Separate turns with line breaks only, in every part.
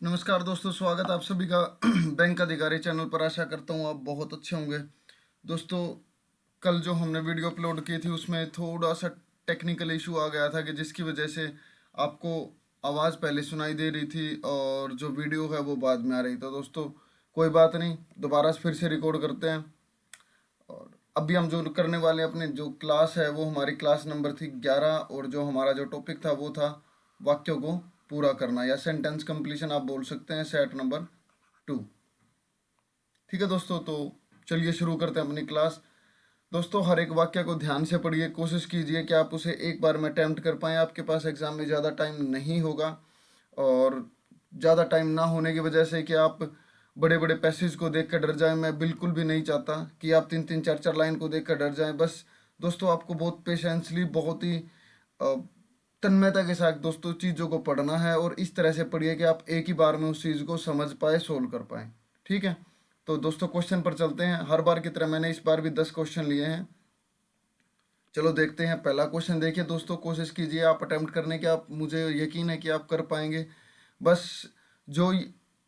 नमस्कार दोस्तों, स्वागत है आप सभी का बैंक अधिकारी चैनल पर। आशा करता हूँ आप बहुत अच्छे होंगे। दोस्तों, कल जो हमने वीडियो अपलोड की थी उसमें थोड़ा सा टेक्निकल इशू आ गया था कि जिसकी वजह से आपको आवाज़ पहले सुनाई दे रही थी और जो वीडियो है वो बाद में आ रही। तो दोस्तों कोई बात नहीं, दोबारा फिर से रिकॉर्ड करते हैं। और अभी हम जो करने वाले अपने जो क्लास है वो हमारी क्लास नंबर थी 11 और जो हमारा जो टॉपिक था वो था वाक्यों को पूरा करना या सेंटेंस कंप्लीशन आप बोल सकते हैं, सेट नंबर 2। ठीक है दोस्तों, तो चलिए शुरू करते हैं अपनी क्लास। दोस्तों, हर एक वाक्य को ध्यान से पढ़िए, कोशिश कीजिए कि आप उसे एक बार में अटेम्प्ट कर पाएँ। आपके पास एग्ज़ाम में ज़्यादा टाइम नहीं होगा और ज़्यादा टाइम ना होने की वजह से कि आप बड़े बड़े पैसेज को देख कर डर जाएं, मैं बिल्कुल भी नहीं चाहता कि आप 3-3 4-4 लाइन को देख कर डर जाएं। बस दोस्तों, आपको बहुत पेशेंसली, बहुत ही तन्मयता के साथ दोस्तों चीज़ों को पढ़ना है और इस तरह से पढ़िए कि आप एक ही बार में उस चीज़ को समझ पाए, सोल्व कर पाए। ठीक है, तो दोस्तों क्वेश्चन पर चलते हैं। हर बार की तरह मैंने इस बार भी 10 क्वेश्चन लिए हैं। चलो देखते हैं। पहला क्वेश्चन देखिए दोस्तों, कोशिश कीजिए आप अटेम्प्ट करने की। आप, मुझे यकीन है कि आप कर पाएंगे। बस जो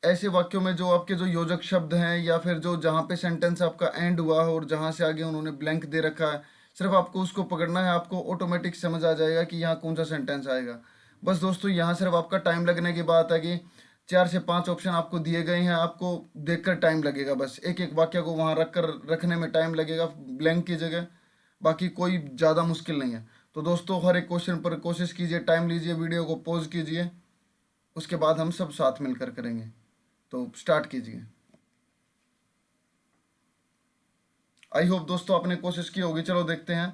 ऐसे वाक्यों में जो आपके जो योजक शब्द हैं या फिर जो जहाँ पे सेंटेंस आपका एंड हुआ हो और जहाँ से आगे उन्होंने ब्लैंक दे रखा है, सिर्फ आपको उसको पकड़ना है। आपको ऑटोमेटिक समझ आ जाएगा कि यहाँ कौन सा सेंटेंस आएगा। बस दोस्तों, यहाँ सिर्फ आपका टाइम लगने की बात है कि 4 से 5 ऑप्शन आपको दिए गए हैं, आपको देखकर टाइम लगेगा। बस एक एक वाक्य को वहाँ रखने में टाइम लगेगा ब्लैंक की जगह। बाकी कोई ज़्यादा मुश्किल नहीं है। तो दोस्तों, हर एक क्वेश्चन पर कोशिश कीजिए, टाइम लीजिए, वीडियो को पॉज कीजिए, उसके बाद हम सब साथ मिलकर करेंगे। तो स्टार्ट कीजिए। आई होप दोस्तों आपने कोशिश की होगी। चलो देखते हैं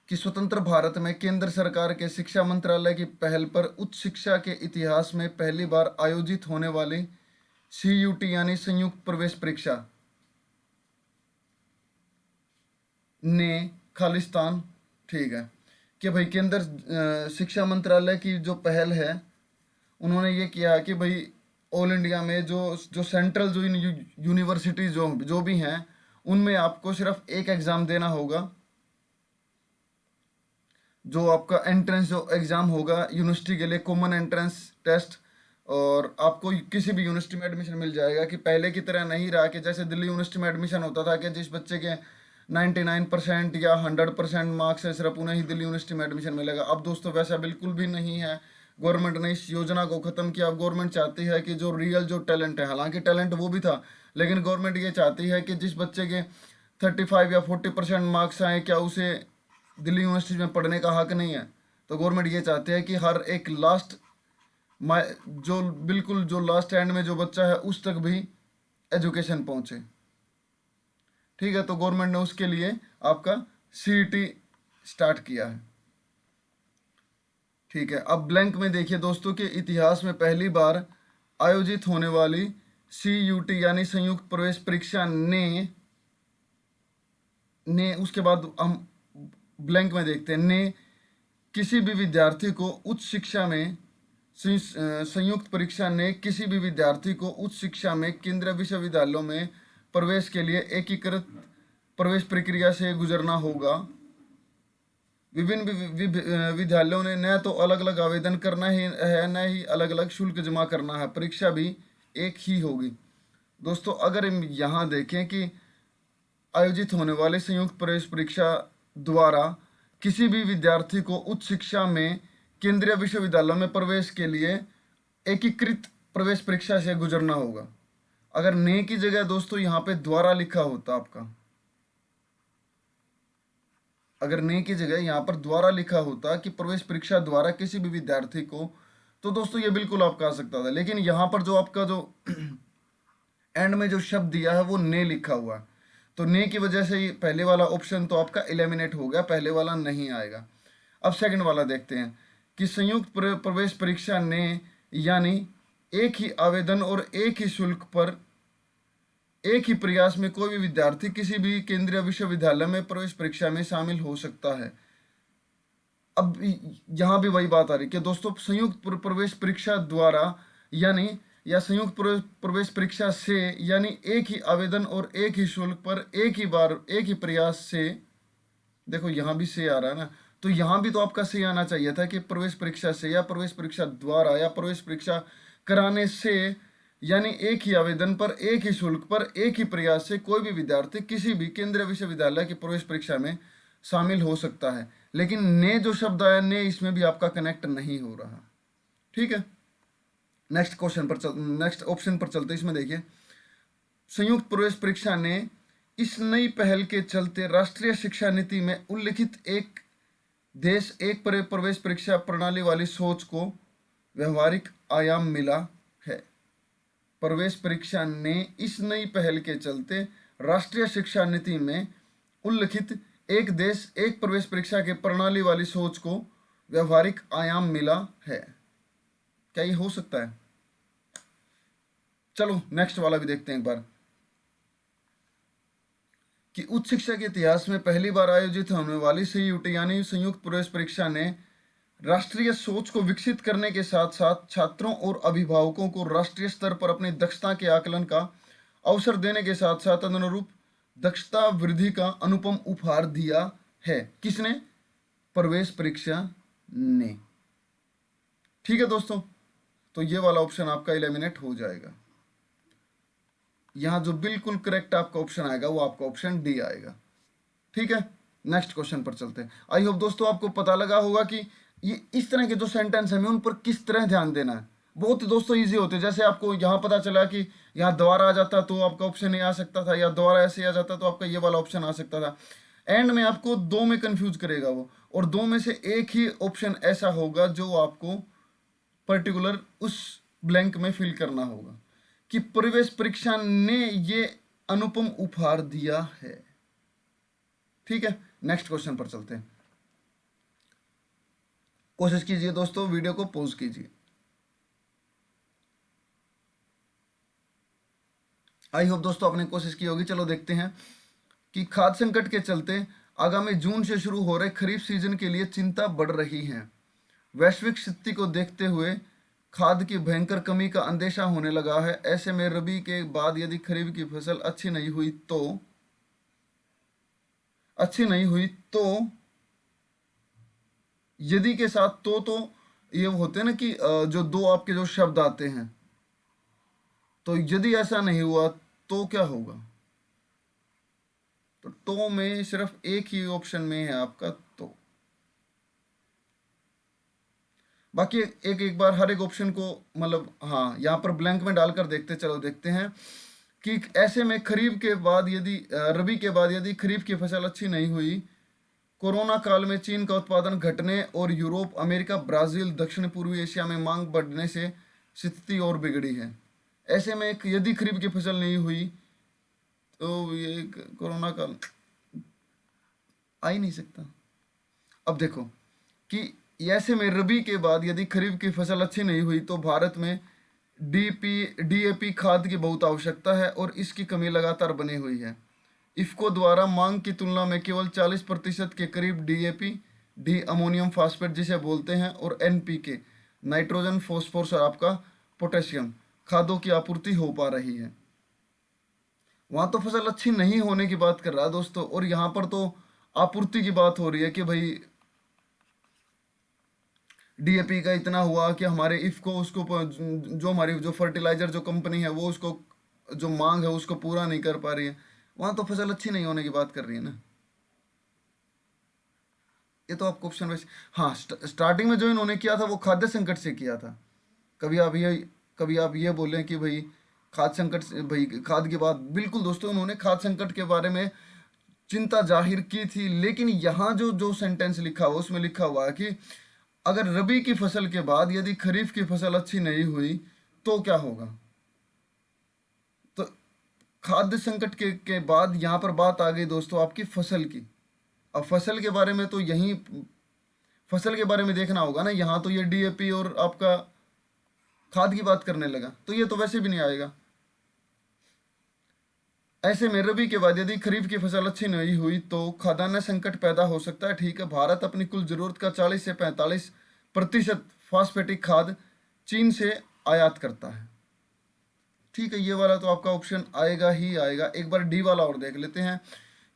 कि स्वतंत्र भारत में केंद्र सरकार के शिक्षा मंत्रालय की पहल पर उच्च शिक्षा के इतिहास में पहली बार आयोजित होने वाली CUT यानी संयुक्त प्रवेश परीक्षा ने खालिस्तान, ठीक है, कि भाई केंद्र शिक्षा मंत्रालय की जो पहल है, उन्होंने ये किया है कि भाई ऑल इंडिया में जो जो सेंट्रल जो यूनिवर्सिटी जो भी हैं, उनमें आपको सिर्फ एक एग्ज़ाम देना होगा। जो आपका एंट्रेंस जो एग्ज़ाम होगा यूनिवर्सिटी के लिए, कॉमन एंट्रेंस टेस्ट, और आपको किसी भी यूनिवर्सिटी में एडमिशन मिल जाएगा। कि पहले की तरह नहीं रहा कि जैसे दिल्ली यूनिवर्सिटी में एडमिशन होता था कि जिस बच्चे के 99% या 100% मार्क्स है, सिर्फ उन्हें ही दिल्ली यूनिवर्सिटी में एडमिशन मिलेगा। अब दोस्तों वैसा बिल्कुल भी नहीं है। गवर्नमेंट ने इस योजना को ख़त्म किया। अब गवर्नमेंट चाहती है कि जो रियल जो टैलेंट है, हालांकि टैलेंट वो भी था, लेकिन गवर्नमेंट ये चाहती है कि जिस बच्चे के 35 या 40% मार्क्स आए, क्या उसे दिल्ली यूनिवर्सिटी में पढ़ने का हक नहीं है? तो गवर्नमेंट ये चाहते हैं कि हर एक जो बिल्कुल जो लास्ट एंड में जो बच्चा है उस तक भी एजुकेशन पहुंचे। ठीक है, तो गवर्नमेंट ने उसके लिए आपका CET स्टार्ट किया है। ठीक है, अब ब्लैंक में देखिए दोस्तों कि इतिहास में पहली बार आयोजित होने वाली CUT यानी संयुक्त प्रवेश परीक्षा ने उसके बाद हम ब्लैंक में देखते हैं, ने किसी भी विद्यार्थी को उच्च शिक्षा में संयुक्त परीक्षा ने किसी भी विद्यार्थी को उच्च शिक्षा में केंद्रीय विश्वविद्यालयों में प्रवेश के लिए एकीकृत प्रवेश प्रक्रिया से गुजरना होगा। विभिन्न विद्यालयों ने न तो अलग अलग आवेदन करना है, न ही अलग अलग शुल्क जमा करना है। परीक्षा भी एक ही होगी। दोस्तों, अगर हम यहाँ देखें कि आयोजित होने वाले संयुक्त प्रवेश परीक्षा द्वारा किसी भी विद्यार्थी को उच्च शिक्षा में केंद्रीय विश्वविद्यालयों में प्रवेश के लिए एकीकृत प्रवेश परीक्षा से गुजरना होगा। अगर ने की जगह दोस्तों यहाँ पे द्वारा लिखा होता आपका, अगर ने की जगह यहाँ पर द्वारा लिखा होता कि प्रवेश परीक्षा द्वारा किसी भी विद्यार्थी को, तो दोस्तों ये बिल्कुल आपका आ सकता था। लेकिन यहाँ पर जो आपका जो एंड में जो शब्द दिया है वो ने लिखा हुआ है, तो ने की वजह से ये पहले वाला ऑप्शन तो आपका एलिमिनेट हो गया, पहले वाला नहीं आएगा। अब सेकंड वाला देखते हैं कि संयुक्त प्रवेश परीक्षा ने यानी एक ही आवेदन और एक ही शुल्क पर एक ही प्रयास में कोई भी विद्यार्थी किसी भी केंद्रीय विश्वविद्यालय में प्रवेश परीक्षा में शामिल हो सकता है। अब यहाँ भी वही बात आ रही कि दोस्तों संयुक्त प्रवेश परीक्षा द्वारा यानी या संयुक्त प्रवेश परीक्षा से यानी एक ही आवेदन और एक ही शुल्क पर एक ही बार एक ही प्रयास से, देखो यहाँ भी से आ रहा है ना, तो यहाँ भी तो आपका सही आना चाहिए था कि प्रवेश परीक्षा से या प्रवेश परीक्षा द्वारा या प्रवेश परीक्षा कराने से, यानी एक ही आवेदन पर एक ही शुल्क पर एक ही प्रयास से कोई भी विद्यार्थी किसी भी केंद्रीय विश्वविद्यालय की प्रवेश परीक्षा में शामिल हो सकता है। लेकिन ने जो शब्द आया, ने, इसमें भी आपका कनेक्ट नहीं हो रहा। ठीक है, नेक्स्ट ऑप्शन पर चलते। इसमें देखिए, संयुक्त प्रवेश परीक्षा ने इस नई पहल के चलते राष्ट्रीय शिक्षा नीति में उल्लिखित एक देश एक प्रवेश परीक्षा प्रणाली वाली सोच को व्यवहारिक आयाम मिला है। प्रवेश परीक्षा ने इस नई पहल के चलते राष्ट्रीय शिक्षा नीति में उल्लिखित एक देश एक प्रवेश परीक्षा के प्रणाली वाली सोच को व्यवहारिक आयाम मिला है। क्या ये हो सकता है? चलो नेक्स्ट वाला भी देखते हैं एक बार, कि उच्च शिक्षा के इतिहास में पहली बार आयोजित होने वाली सीयूटी यानी संयुक्त प्रवेश परीक्षा ने राष्ट्रीय सोच को विकसित करने के साथ साथ छात्रों और अभिभावकों को राष्ट्रीय स्तर पर अपनी दक्षता के आकलन का अवसर देने के साथ साथ अनुरूप दक्षता वृद्धि का अनुपम उपहार दिया है। किसने? प्रवेश परीक्षा ने। ठीक है दोस्तों, तो ये वाला ऑप्शन आपका एलिमिनेट हो जाएगा। यहां जो बिल्कुल करेक्ट आपका ऑप्शन आएगा वो आपका ऑप्शन डी आएगा। ठीक है, नेक्स्ट क्वेश्चन पर चलते हैं। आई होप दोस्तों आपको पता लगा होगा कि ये इस तरह के जो सेंटेंस है उन पर किस तरह ध्यान देना है। बहुत दोस्तों इजी होते हैं। जैसे आपको यहाँ पता चला कि यहाँ द्वारा आ जाता तो आपका ऑप्शन ए आ सकता था, या द्वारा ऐसे आ जाता तो आपका ये वाला ऑप्शन आ सकता था। एंड में आपको दो में कंफ्यूज करेगा वो, और दो में से एक ही ऑप्शन ऐसा होगा जो आपको पर्टिकुलर उस ब्लैंक में फिल करना होगा कि प्रवेश परीक्षा ने ये अनुपम उपहार दिया है। ठीक है, नेक्स्ट क्वेश्चन पर चलते हैं। कोशिश कीजिए दोस्तों, वीडियो को पॉज कीजिए। आई होप दोस्तों आपने कोशिश की होगी। चलो देखते हैं कि खाद्य संकट के चलते आगामी जून से शुरू हो रहे खरीफ सीजन के लिए चिंता बढ़ रही है। वैश्विक स्थिति को देखते हुए खाद की भयंकर कमी का अंदेशा होने लगा है। ऐसे में रबी के बाद यदि खरीफ की फसल अच्छी नहीं हुई तो यदि के साथ तो ये होते हैं ना कि जो दो आपके जो शब्द आते हैं, तो यदि ऐसा नहीं हुआ तो क्या होगा? तो में सिर्फ एक ही ऑप्शन में है आपका तो। बाकी एक बार हर एक ऑप्शन को मतलब हाँ यहाँ पर ब्लैंक में डालकर देखते, चलो देखते हैं कि ऐसे में खरीफ के बाद यदि रबी के बाद यदि खरीफ की फसल अच्छी नहीं हुई, कोरोना काल में चीन का उत्पादन घटने और यूरोप, अमेरिका, ब्राजील, दक्षिण पूर्वी एशिया में मांग बढ़ने से स्थिति और बिगड़ी है। ऐसे में यदि खरीफ की फसल नहीं हुई तो ये कोरोना काल आ ही नहीं सकता। अब देखो कि ऐसे में रबी के बाद यदि खरीफ की फसल अच्छी नहीं हुई तो भारत में डीएपी खाद की बहुत आवश्यकता है और इसकी कमी लगातार बनी हुई है। इफ्को द्वारा मांग की तुलना में केवल 40% के करीब डीएपी, डी अमोनियम फास्फेट जिसे बोलते हैं, और एनपीके, नाइट्रोजन, फॉस्फोरस और आपका पोटेशियम खादों की आपूर्ति हो पा रही है। वहां तो फसल अच्छी नहीं होने की बात कर रहा है दोस्तों, और यहाँ पर तो आपूर्ति की बात हो रही है कि भाई डीएपी का इतना हुआ कि हमारे इफ्को उसको जो हमारी जो फर्टिलाइजर जो कंपनी है वो उसको जो मांग है उसको पूरा नहीं कर पा रही है। वहां तो फसल अच्छी नहीं होने की बात कर रही है ना। ये तो आपको ऑप्शन वैसे हाँ स्टार्टिंग में जो इन्होंने किया था वो खाद्य संकट से किया था। कभी आप ये बोलें कि भाई खाद्य संकट से, भाई खाद की बात बिल्कुल दोस्तों उन्होंने खाद्य संकट के बारे में चिंता जाहिर की थी, लेकिन यहाँ जो जो सेंटेंस लिखा हुआ उसमें लिखा हुआ है कि अगर रबी की फसल के बाद यदि खरीफ की फसल अच्छी नहीं हुई तो क्या होगा। तो खाद्य संकट के बाद यहाँ पर बात आ गई दोस्तों आपकी फसल की। अब फसल के बारे में तो यही फसल के बारे में देखना होगा ना। यहाँ तो ये डीएपी और आपका खाद की बात करने लगा तो ये तो वैसे भी नहीं आएगा। ऐसे में रबी के बाद यदि खरीफ की फसल अच्छी नहीं हुई तो खाद्यान्न संकट पैदा हो सकता है। ठीक है, भारत अपनी कुल जरूरत का 40 से 45% फास्फेटिक खाद चीन से आयात करता है। ठीक है, ये वाला तो आपका ऑप्शन आएगा ही आएगा। एक बार डी वाला और देख लेते हैं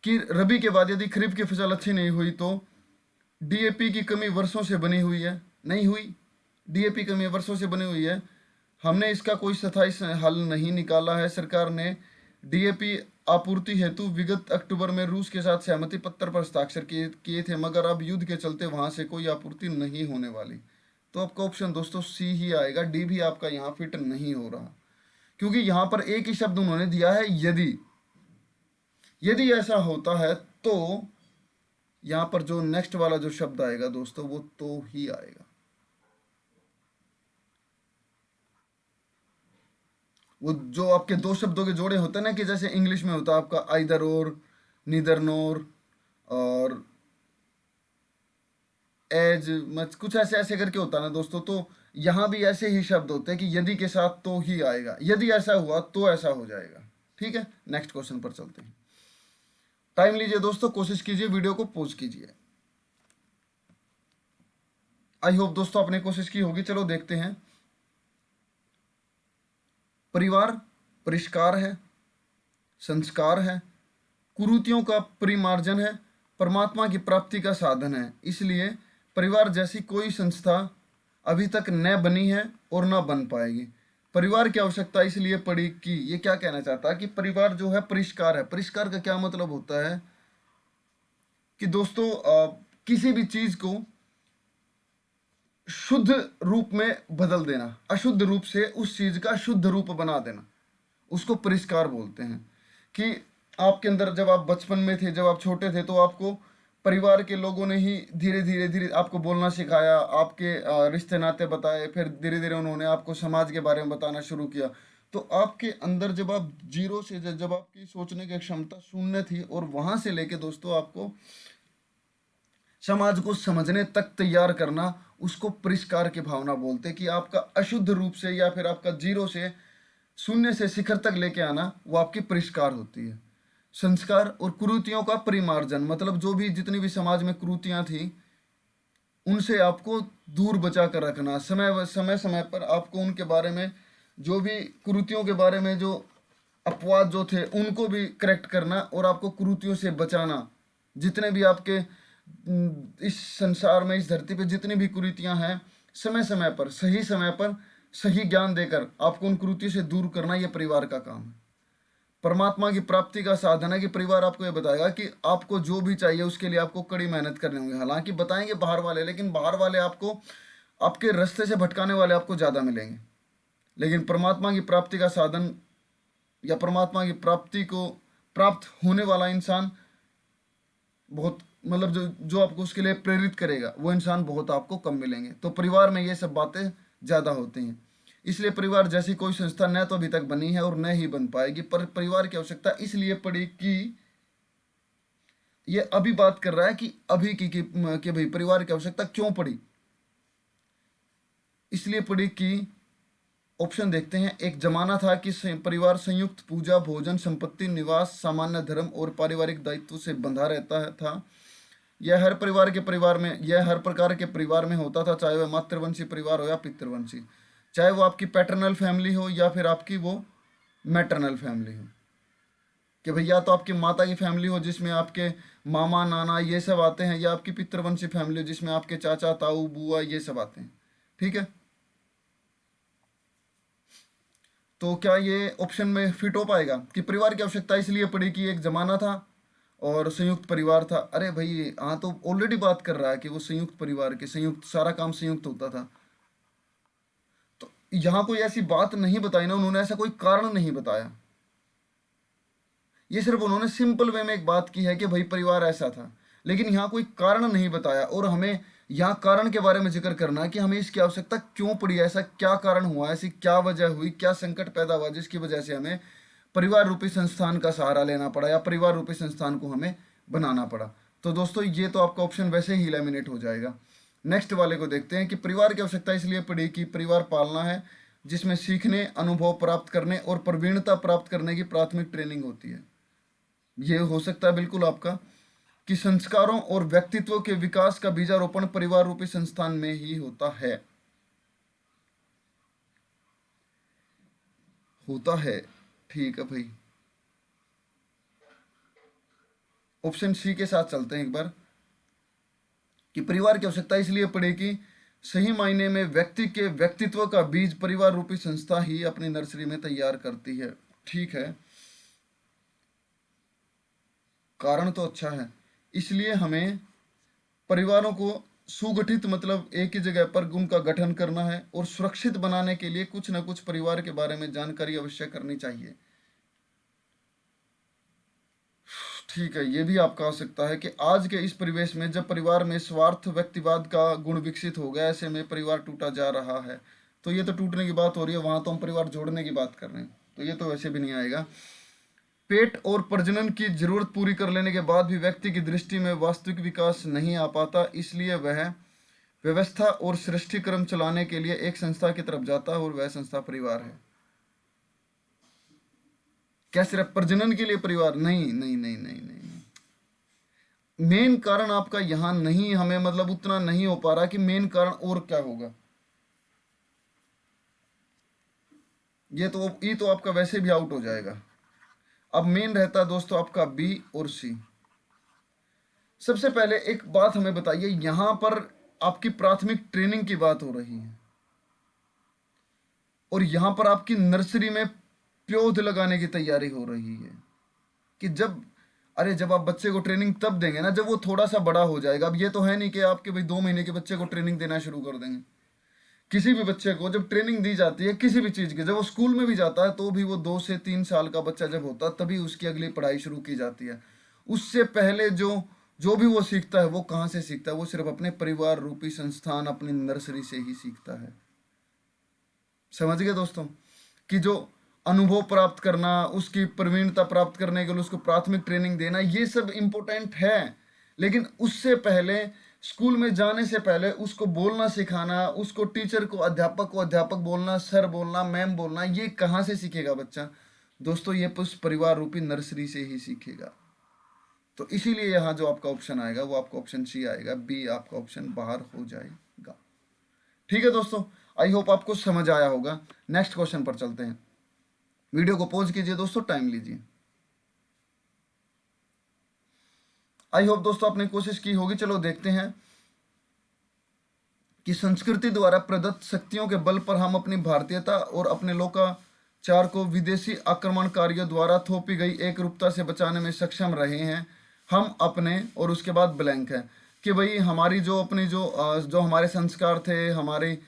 कि रबी के बाद यदि खरीफ की फसल अच्छी नहीं हुई तो डीएपी की कमी वर्षों से बनी हुई है, नहीं हुई। डीएपी कमी वर्षों से बनी हुई है, हमने इसका कोई स्थायी हल नहीं निकाला है। सरकार ने डीएपी आपूर्ति हेतु विगत अक्टूबर में रूस के साथ सहमति पत्र पर हस्ताक्षर किए किए थे, मगर अब युद्ध के चलते वहां से कोई आपूर्ति नहीं होने वाली। तो आपका ऑप्शन दोस्तों सी ही आएगा, डी भी आपका यहाँ फिट नहीं हो रहा, क्योंकि यहाँ पर एक ही शब्द उन्होंने दिया है यदि। यदि ऐसा होता है तो यहाँ पर जो नेक्स्ट वाला जो शब्द आएगा दोस्तों वो तो ही आएगा। वो जो आपके दो शब्दों के जोड़े होते हैं ना, कि जैसे इंग्लिश में होता है आपका आइदर और, नीदर नोर, और एज मत कुछ ऐसे ऐसे करके होता है ना दोस्तों। तो यहाँ भी ऐसे ही शब्द होते हैं कि यदि के साथ तो ही आएगा, यदि ऐसा हुआ तो ऐसा हो जाएगा। ठीक है, नेक्स्ट क्वेश्चन पर चलते हैं। टाइम लीजिए दोस्तों, कोशिश कीजिए, वीडियो को पॉज कीजिए। आई होप दोस्तों आपने कोशिश की होगी। चलो देखते हैं। परिवार परिष्कार है, संस्कार है, कुरीतियों का परिमार्जन है, परमात्मा की प्राप्ति का साधन है। इसलिए परिवार जैसी कोई संस्था अभी तक न बनी है और न बन पाएगी। परिवार की आवश्यकता इसलिए पड़ी कि, ये क्या कहना चाहता है कि परिवार जो है परिष्कार है। परिष्कार का क्या मतलब होता है कि दोस्तों किसी भी चीज को शुद्ध रूप में बदल देना, अशुद्ध रूप से उस चीज का शुद्ध रूप बना देना, उसको परिष्कार बोलते हैं। कि आपके अंदर जब आप बचपन में थे, जब आप छोटे थे, तो आपको परिवार के लोगों ने ही धीरे धीरे धीरे आपको बोलना सिखाया, आपके रिश्ते नाते बताए, फिर धीरे धीरे उन्होंने आपको समाज के बारे में बताना शुरू किया। तो आपके अंदर जब आप जीरो से, जब आपकी सोचने की क्षमता शून्य थी, और वहां से लेके दोस्तों आपको समाज को समझने तक तैयार करना, उसको परिष्कार की भावना बोलते हैं। कि आपका अशुद्ध रूप से या फिर आपका जीरो से शून्य से शिखर तक लेके आना, वो आपकी परिष्कार होती है। संस्कार और कुरीतियों का परिमार्जन, मतलब जो भी जितनी भी समाज में कुरीतियां थी उनसे आपको दूर बचा कर रखना। समय समय समय पर आपको उनके बारे में, जो भी कुरीतियों के बारे में जो अपवाद जो थे उनको भी करेक्ट करना, और आपको कुरीतियों से बचाना। जितने भी आपके इस संसार में, इस धरती पे जितनी भी कुरीतियां हैं, समय समय पर, सही समय पर सही ज्ञान देकर आपको उन कुरीतियों से दूर करना, यह परिवार का काम है। परमात्मा की प्राप्ति का साधन है कि परिवार आपको ये बताएगा कि आपको जो भी चाहिए उसके लिए आपको कड़ी मेहनत करनी होगी। हालांकि बताएंगे बाहर वाले, लेकिन बाहर वाले आपको आपके रास्ते से भटकाने वाले आपको ज़्यादा मिलेंगे। लेकिन परमात्मा की प्राप्ति का साधन या परमात्मा की प्राप्ति को प्राप्त होने वाला इंसान बहुत, मतलब जो जो आपको उसके लिए प्रेरित करेगा, वो इंसान बहुत आपको कम मिलेंगे। तो परिवार में ये सब बातें ज़्यादा होती हैं। इसलिए परिवार जैसी कोई संस्था न तो अभी तक बनी है और न ही बन पाएगी। पर परिवार की आवश्यकता इसलिए पड़ी कि, ये अभी बात कर रहा है कि अभी कि भाई परिवार की आवश्यकता क्यों पड़ी। इसलिए पड़ी कि, ऑप्शन देखते हैं। एक जमाना था कि परिवार संयुक्त पूजा, भोजन, संपत्ति, निवास, सामान्य धर्म और पारिवारिक दायित्व से बंधा रहता था। यह हर प्रकार के परिवार में होता था, चाहे वह मातृवंशी परिवार हो या पितृवंशी, चाहे वो आपकी पैटर्नल फैमिली हो या फिर आपकी वो मैटरनल फैमिली हो। कि भैया तो आपकी माता की फैमिली हो जिसमें आपके मामा नाना ये सब आते हैं, या आपकी पितृवंशी फैमिली हो जिसमें आपके चाचा ताऊ बुआ ये सब आते हैं। ठीक है, तो क्या ये ऑप्शन में फिट हो पाएगा कि परिवार की आवश्यकता इसलिए पड़ी कि एक जमाना था और संयुक्त परिवार था। अरे भाई हाँ, तो ऑलरेडी बात कर रहा है कि वो संयुक्त परिवार के, संयुक्त सारा काम संयुक्त होता था। तो यहाँ कोई ऐसी बात नहीं बताई ना उन्होंने, ऐसा कोई कारण नहीं बताया। ये सिर्फ उन्होंने सिंपल वे में एक बात की है कि भाई परिवार ऐसा था, लेकिन यहाँ कोई कारण नहीं बताया। और हमें यहाँ कारण के बारे में जिक्र करना है कि हमें इसकी आवश्यकता क्यों पड़ी, ऐसा क्या कारण हुआ, ऐसी क्या वजह हुई, क्या संकट पैदा हुआ जिसकी वजह से हमें परिवार रूपी संस्थान का सहारा लेना पड़ा, या परिवार रूपी संस्थान को हमें बनाना पड़ा। तो दोस्तों ये तो आपका ऑप्शन वैसे ही इलिमिनेट हो जाएगा। नेक्स्ट वाले को देखते हैं कि परिवार की आवश्यकता इसलिए पड़ी कि परिवार पालना है जिसमें सीखने, अनुभव प्राप्त करने और प्रवीणता प्राप्त करने की प्राथमिक ट्रेनिंग होती है। ये हो सकता है बिल्कुल आपका कि संस्कारों और व्यक्तित्व के विकास का बीजारोपण परिवार रूपी संस्थान में ही होता है। ठीक है भाई, ऑप्शन सी के साथ चलते हैं एक बार। कि परिवार की आवश्यकता इसलिए पड़े कि सही मायने में व्यक्ति के व्यक्तित्व का बीज परिवार रूपी संस्था ही अपनी नर्सरी में तैयार करती है। ठीक है, कारण तो अच्छा है। इसलिए हमें परिवारों को सुगठित मतलब एक ही जगह पर उनका गठन करना है और सुरक्षित बनाने के लिए कुछ न कुछ परिवार के बारे में जानकारी अवश्य करनी चाहिए। ठीक है, ये भी आपका आवश्यकता है कि आज के इस परिवेश में जब परिवार में स्वार्थ व्यक्तिवाद का गुण विकसित हो गया, ऐसे में परिवार टूटा जा रहा है। तो ये तो टूटने की बात हो रही है, वहां तो हम परिवार जोड़ने की बात कर रहे हैं, तो ये तो वैसे भी नहीं आएगा। पेट और प्रजनन की जरूरत पूरी कर लेने के बाद भी व्यक्ति की दृष्टि में वास्तविक विकास नहीं आ पाता, इसलिए वह व्यवस्था और सृष्टि क्रम चलाने के लिए एक संस्था की तरफ जाता है और वह संस्था परिवार है। क्या सिर्फ प्रजनन के लिए परिवार? नहीं नहीं नहीं नहीं नहीं, मेन कारण आपका यहां नहीं, हमें मतलब उतना नहीं हो पा रहा कि मेन कारण और क्या होगा। ये तो आपका वैसे भी आउट हो जाएगा। अब मेन रहता है दोस्तों आपका बी और सी। सबसे पहले एक बात हमें बताइए, यहां पर आपकी प्राथमिक ट्रेनिंग की बात हो रही है और यहां पर आपकी नर्सरी में पौध लगाने की तैयारी हो रही है कि जब आप बच्चे को ट्रेनिंग तब देंगे ना जब वो थोड़ा सा बड़ा हो जाएगा। अब ये तो है नहीं कि आपके भाई 2 महीने के बच्चे को ट्रेनिंग देना शुरू कर देंगे। किसी भी बच्चे को जब ट्रेनिंग दी जाती है किसी भी चीज़ की, जब वो स्कूल में भी जाता है तो भी वो 2 से 3 साल का बच्चा जब होता है तभी उसकी अगली पढ़ाई शुरू की जाती है। उससे पहले जो जो भी वो सीखता है वो कहाँ से सीखता है? वो सिर्फ अपने परिवार रूपी संस्थान अपनी नर्सरी से ही सीखता है। समझ गए दोस्तों कि जो अनुभव प्राप्त करना, उसकी प्रवीणता प्राप्त करने के लिए उसको प्राथमिक ट्रेनिंग देना, ये सब इम्पोर्टेंट है। लेकिन उससे पहले स्कूल में जाने से पहले उसको बोलना सिखाना, उसको टीचर को अध्यापक बोलना, सर बोलना, मैम बोलना, ये कहाँ से सीखेगा बच्चा? दोस्तों ये उस परिवार रूपी नर्सरी से ही सीखेगा। तो इसीलिए यहाँ जो आपका ऑप्शन आएगा वो आपका ऑप्शन सी आएगा, बी आपका ऑप्शन बाहर हो जाएगा। ठीक है दोस्तों, आई होप आपको समझ आया होगा। नेक्स्ट क्वेश्चन पर चलते हैं। वीडियो को पॉज कीजिए दोस्तों, टाइम लीजिए। आई होप दोस्तों आपने कोशिश की होगी। चलो देखते हैं कि संस्कृति द्वारा प्रदत्त शक्तियों के बल पर हम अपनी भारतीयता और अपने लोकाचार को विदेशी आक्रमणकारियों द्वारा थोपी गई एक रूपता से बचाने में सक्षम रहे हैं। हम अपने, और उसके बाद ब्लैंक है कि भाई हमारी जो अपनी जो हमारे संस्कार थे, हमारी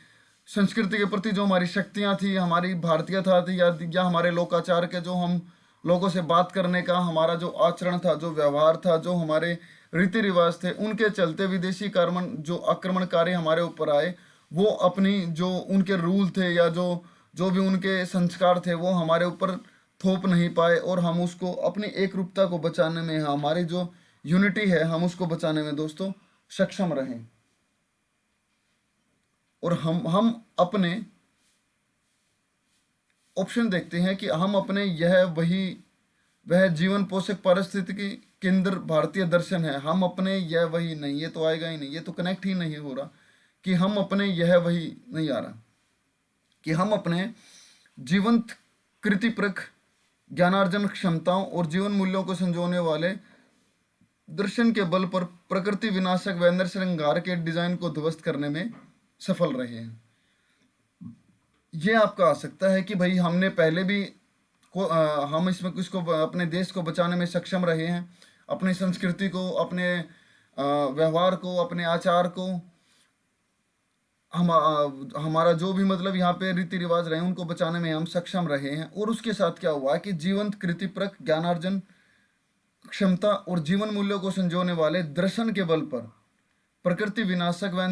संस्कृति के प्रति जो हमारी शक्तियाँ थी, हमारी भारतीयता थी, या हमारे लोकाचार के जो हम लोगों से बात करने का हमारा जो आचरण था, जो व्यवहार था, जो हमारे रीति रिवाज थे, उनके चलते विदेशी जो आक्रमणकारी हमारे ऊपर आए, वो अपनी जो उनके रूल थे या जो भी उनके संस्कार थे वो हमारे ऊपर थोप नहीं पाए और हम उसको अपनी एक रूपता को बचाने में, हमारी जो यूनिटी है हम उसको बचाने में दोस्तों सक्षम रहें। और हम अपने ऑप्शन देखते हैं कि हम अपने वह जीवन पोषक पारिस्थितिकी केंद्र भारतीय दर्शन है। हम अपने यह वही नहीं, ये तो आएगा ही नहीं, ये तो कनेक्ट ही नहीं हो रहा कि हम अपने यह वही नहीं आ रहा कि हम अपने जीवंत कृतिपरक ज्ञानार्जन क्षमताओं और जीवन मूल्यों को संजोने वाले दर्शन के बल पर प्रकृति विनाशक व नरसंहार के डिजाइन को ध्वस्त करने में सफल रहे हैं। ये आपका आ सकता है कि भाई हमने पहले भी हम इसमें किसको अपने देश को बचाने में सक्षम रहे हैं, अपनी संस्कृति को, अपने व्यवहार को, अपने आचार को, हमारा जो भी मतलब यहाँ पे रीति रिवाज रहे उनको बचाने में हम सक्षम रहे हैं। और उसके साथ क्या हुआ कि जीवंत कृतिपरक ज्ञानार्जन क्षमता और जीवन मूल्यों को संजोने वाले दर्शन के बल पर प्रकृति विनाशक व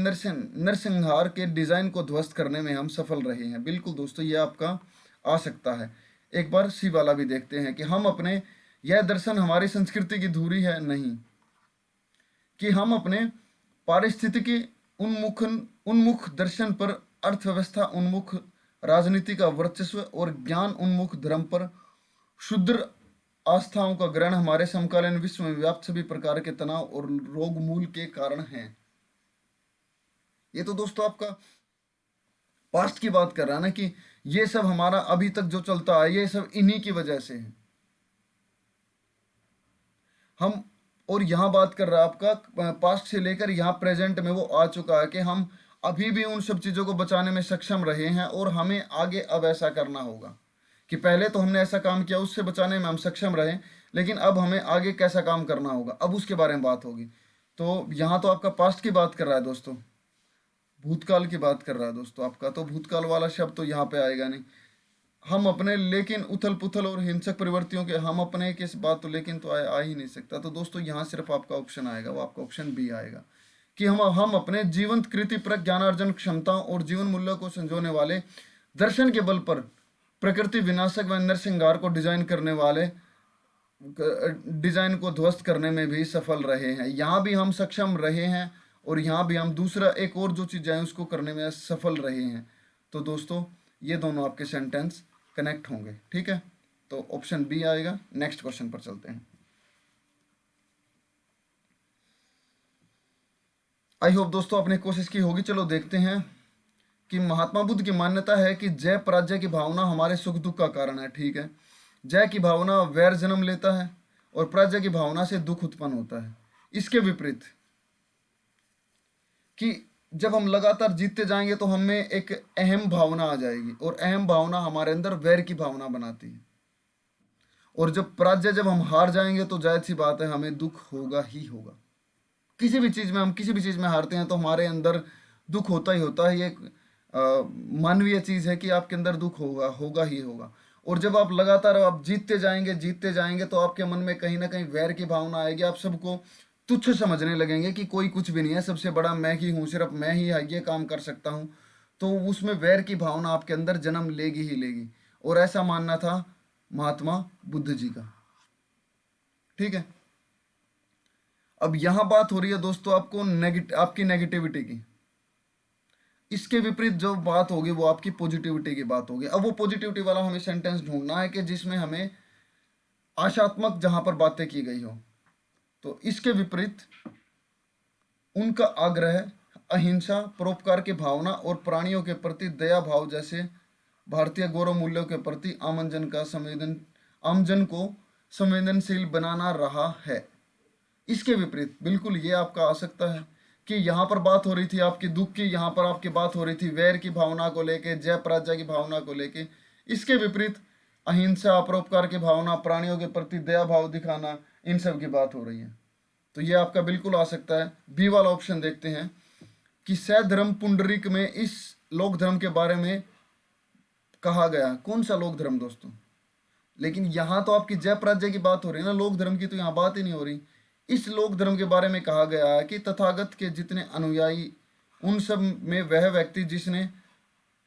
नरसंहार के डिजाइन को ध्वस्त करने में हम सफल रहे हैं। बिल्कुल दोस्तों, ये आपका आ सकता है। एक बार सी वाला भी देखते हैं कि हम अपने, यह दर्शन हमारी संस्कृति की धुरी है नहीं, कि हम अपने पारिस्थितिकी उन्मुख दर्शन पर, अर्थव्यवस्था उन्मुख राजनीति का वर्चस्व और ज्ञान उन्मुख धर्म पर शुद्र आस्थाओं का ग्रहण हमारे समकालीन विश्व में व्याप्त सभी प्रकार के तनाव और रोग मूल के कारण है। ये तो दोस्तों आपका पास्ट की बात कर रहा है ना कि ये सब हमारा अभी तक जो चलता है ये सब इन्हीं की वजह से है। हम और यहाँ बात कर रहा है आपका पास्ट से लेकर यहाँ प्रेजेंट में वो आ चुका है कि हम अभी भी उन सब चीज़ों को बचाने में सक्षम रहे हैं और हमें आगे अब ऐसा करना होगा कि पहले तो हमने ऐसा काम किया, उससे बचाने में हम सक्षम रहे, लेकिन अब हमें आगे कैसा काम करना होगा, अब उसके बारे में बात होगी। तो यहाँ तो आपका पास्ट की बात कर रहा है दोस्तों, भूतकाल की बात कर रहा है दोस्तों आपका, तो भूतकाल वाला शब्द तो यहाँ पे आएगा नहीं। हम अपने लेकिन उथल पुथल और हिंसक प्रवृत्तियों के हम अपने किस बात तो लेकिन तो आ ही नहीं सकता। तो दोस्तों यहाँ सिर्फ आपका ऑप्शन आएगा, वो आपका ऑप्शन बी आएगा कि हम अपने जीवंत कृति पर ज्ञानार्जन क्षमताओं और जीवन मूल्यों को संजोने वाले दर्शन के बल पर प्रकृति विनाशक व नरसंहार को डिजाइन को ध्वस्त करने में भी सफल रहे हैं। यहाँ भी हम सक्षम रहे हैं और यहाँ भी हम दूसरा एक और जो चीज़ है उसको करने में सफल रहे हैं। तो दोस्तों ये दोनों आपके सेंटेंस कनेक्ट होंगे, ठीक है। तो ऑप्शन बी आएगा। नेक्स्ट क्वेश्चन पर चलते हैं। आई होप दोस्तों आपने कोशिश की होगी। चलो देखते हैं कि महात्मा बुद्ध की मान्यता है कि जय पराजय की भावना हमारे सुख दुख का कारण है, ठीक है। जय की भावना वैर जन्म लेता है और पराजय की भावना से दुख उत्पन्न होता है। इसके विपरीत कि जब हम लगातार जीतते जाएंगे तो हमें एक अहम भावना आ जाएगी और अहम भावना हमारे अंदर वैर की भावना बनाती है। और जब हम हार जाएंगे तो जाहिर सी बात है हमें दुख होगा ही होगा। किसी भी चीज़ में हारते हैं तो हमारे अंदर दुख होता ही होता है। ये एक मानवीय चीज़ है कि आपके अंदर दुख होगा ही होगा। और जब आप लगातार आप जीतते जाएंगे तो आपके मन में कहीं ना कहीं वैर की भावना आएगी। आप सबको तुच्छ समझने लगेंगे कि कोई कुछ भी नहीं है, सबसे बड़ा मैं ही हूँ, सिर्फ मैं ही ये काम कर सकता हूँ। तो उसमें वैर की भावना आपके अंदर जन्म लेगी ही लेगी। और ऐसा मानना था महात्मा बुद्ध जी का, ठीक है। अब यहां बात हो रही है दोस्तों आपकी नेगेटिविटी की। इसके विपरीत जो बात होगी वो आपकी पॉजिटिविटी की बात होगी। अब वो पॉजिटिविटी वाला हमें सेंटेंस ढूंढना है कि जिसमें हमें आशात्मक जहां पर बातें की गई हो। तो इसके विपरीत उनका आग्रह, अहिंसा, परोपकार की भावना और प्राणियों के प्रति दया भाव जैसे भारतीय गौरव मूल्यों के प्रति आमजन को संवेदनशील बनाना रहा है। इसके विपरीत बिल्कुल ये आपका आ सकता है कि यहाँ पर बात हो रही थी आपकी दुख की, यहाँ पर आपकी बात हो रही थी वैर की भावना को लेके, जय पराजय की भावना को लेके। इसके विपरीत अहिंसा, परोपकार की भावना, प्राणियों के प्रति दया भाव दिखाना, इन सब की बात हो रही है। तो ये आपका बिल्कुल आ सकता है। बी वाला ऑप्शन देखते हैं कि सधर्म पुंडरीक में इस लोक धर्म के बारे में कहा गया। कौन सा लोक धर्म दोस्तों? लेकिन यहाँ तो आपकी जय पराजय की बात हो रही है ना, लोक धर्म की तो यहाँ बात ही नहीं हो रही। इस लोक धर्म के बारे में कहा गया है कि तथागत के जितने अनुयायी उन सब में वह व्यक्ति जिसने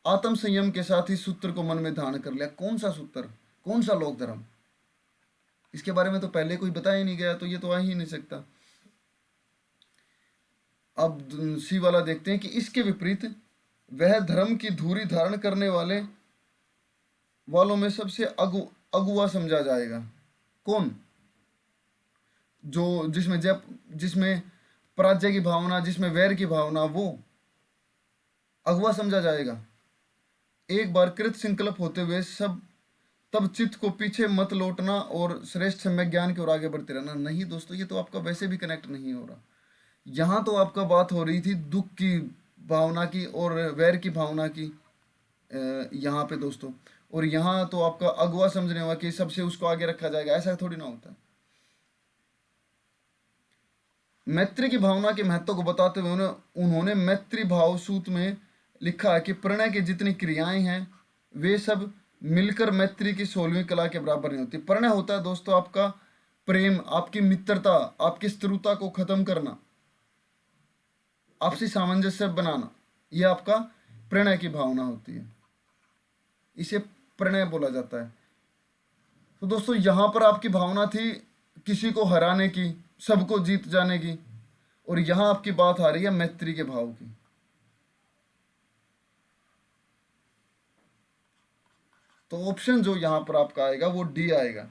आत्म संयम के साथ इस सूत्र को मन में धारण कर लिया। कौन सा सूत्र, कौन सा लोक धर्म? इसके बारे में तो पहले कोई बताया ही नहीं गया, तो ये तो आ ही नहीं सकता। अब सी वाला देखते हैं कि इसके विपरीत वह धर्म की धुरी धारण करने वालों में सबसे अगुआ समझा जाएगा। कौन? जो जिसमें पराजय की भावना, जिसमें वैर की भावना, वो अगुआ समझा जाएगा। एक बार कृत संकल्प होते हुए सब तब चित्त को पीछे मत लौटना और श्रेष्ठ सम्यक ज्ञान की ओर आगे बढ़ते रहना। नहीं दोस्तों, ये तो आपका वैसे भी कनेक्ट नहीं हो रहा। यहाँ तो आपका बात हो रही थी दुख की भावना की और वैर की भावना की यहाँ पे दोस्तों। और यहाँ तो आपका अगुआ समझने हुआ कि सबसे उसको आगे रखा जाएगा। ऐसा थोड़ी ना होता। मैत्री की भावना के महत्व को बताते हुए उन्होंने मैत्री भाव सूत्र में लिखा है कि प्रणय की जितनी क्रियाएं हैं वे सब मिलकर मैत्री की 16वीं कला के बराबर नहीं होती। प्रणय होता है दोस्तों आपका प्रेम, आपकी मित्रता, आपकी शत्रुता को खत्म करना, आपसी सामंजस्य बनाना, यह आपका प्रणय की भावना होती है। इसे प्रणय बोला जाता है। तो दोस्तों यहाँ पर आपकी भावना थी किसी को हराने की, सबको जीत जाने की, और यहां आपकी बात आ रही है मैत्री के भाव की। तो ऑप्शन जो यहां पर आपका आएगा वो डी आएगा।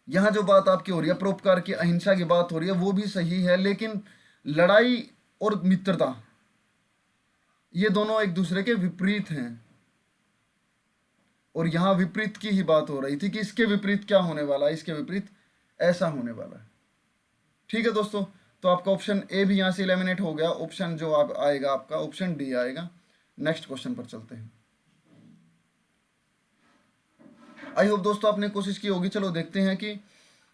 यहां जो बात आपकी हो रही है परोपकार की, अहिंसा की बात हो रही है, वो भी सही है, लेकिन लड़ाई और मित्रता ये दोनों एक दूसरे के विपरीत हैं। और यहां विपरीत की ही बात हो रही थी कि इसके विपरीत क्या होने वाला है। इसके विपरीत ऐसा होने वाला है। ठीक है दोस्तों, तो आपका ऑप्शन ए भी यहाँ से एलिमिनेट हो गया। ऑप्शन जो आप आएगा आपका ऑप्शन डी आएगा। नेक्स्ट क्वेश्चन पर चलते हैं। आई होप दोस्तों आपने कोशिश की होगी। चलो देखते हैं कि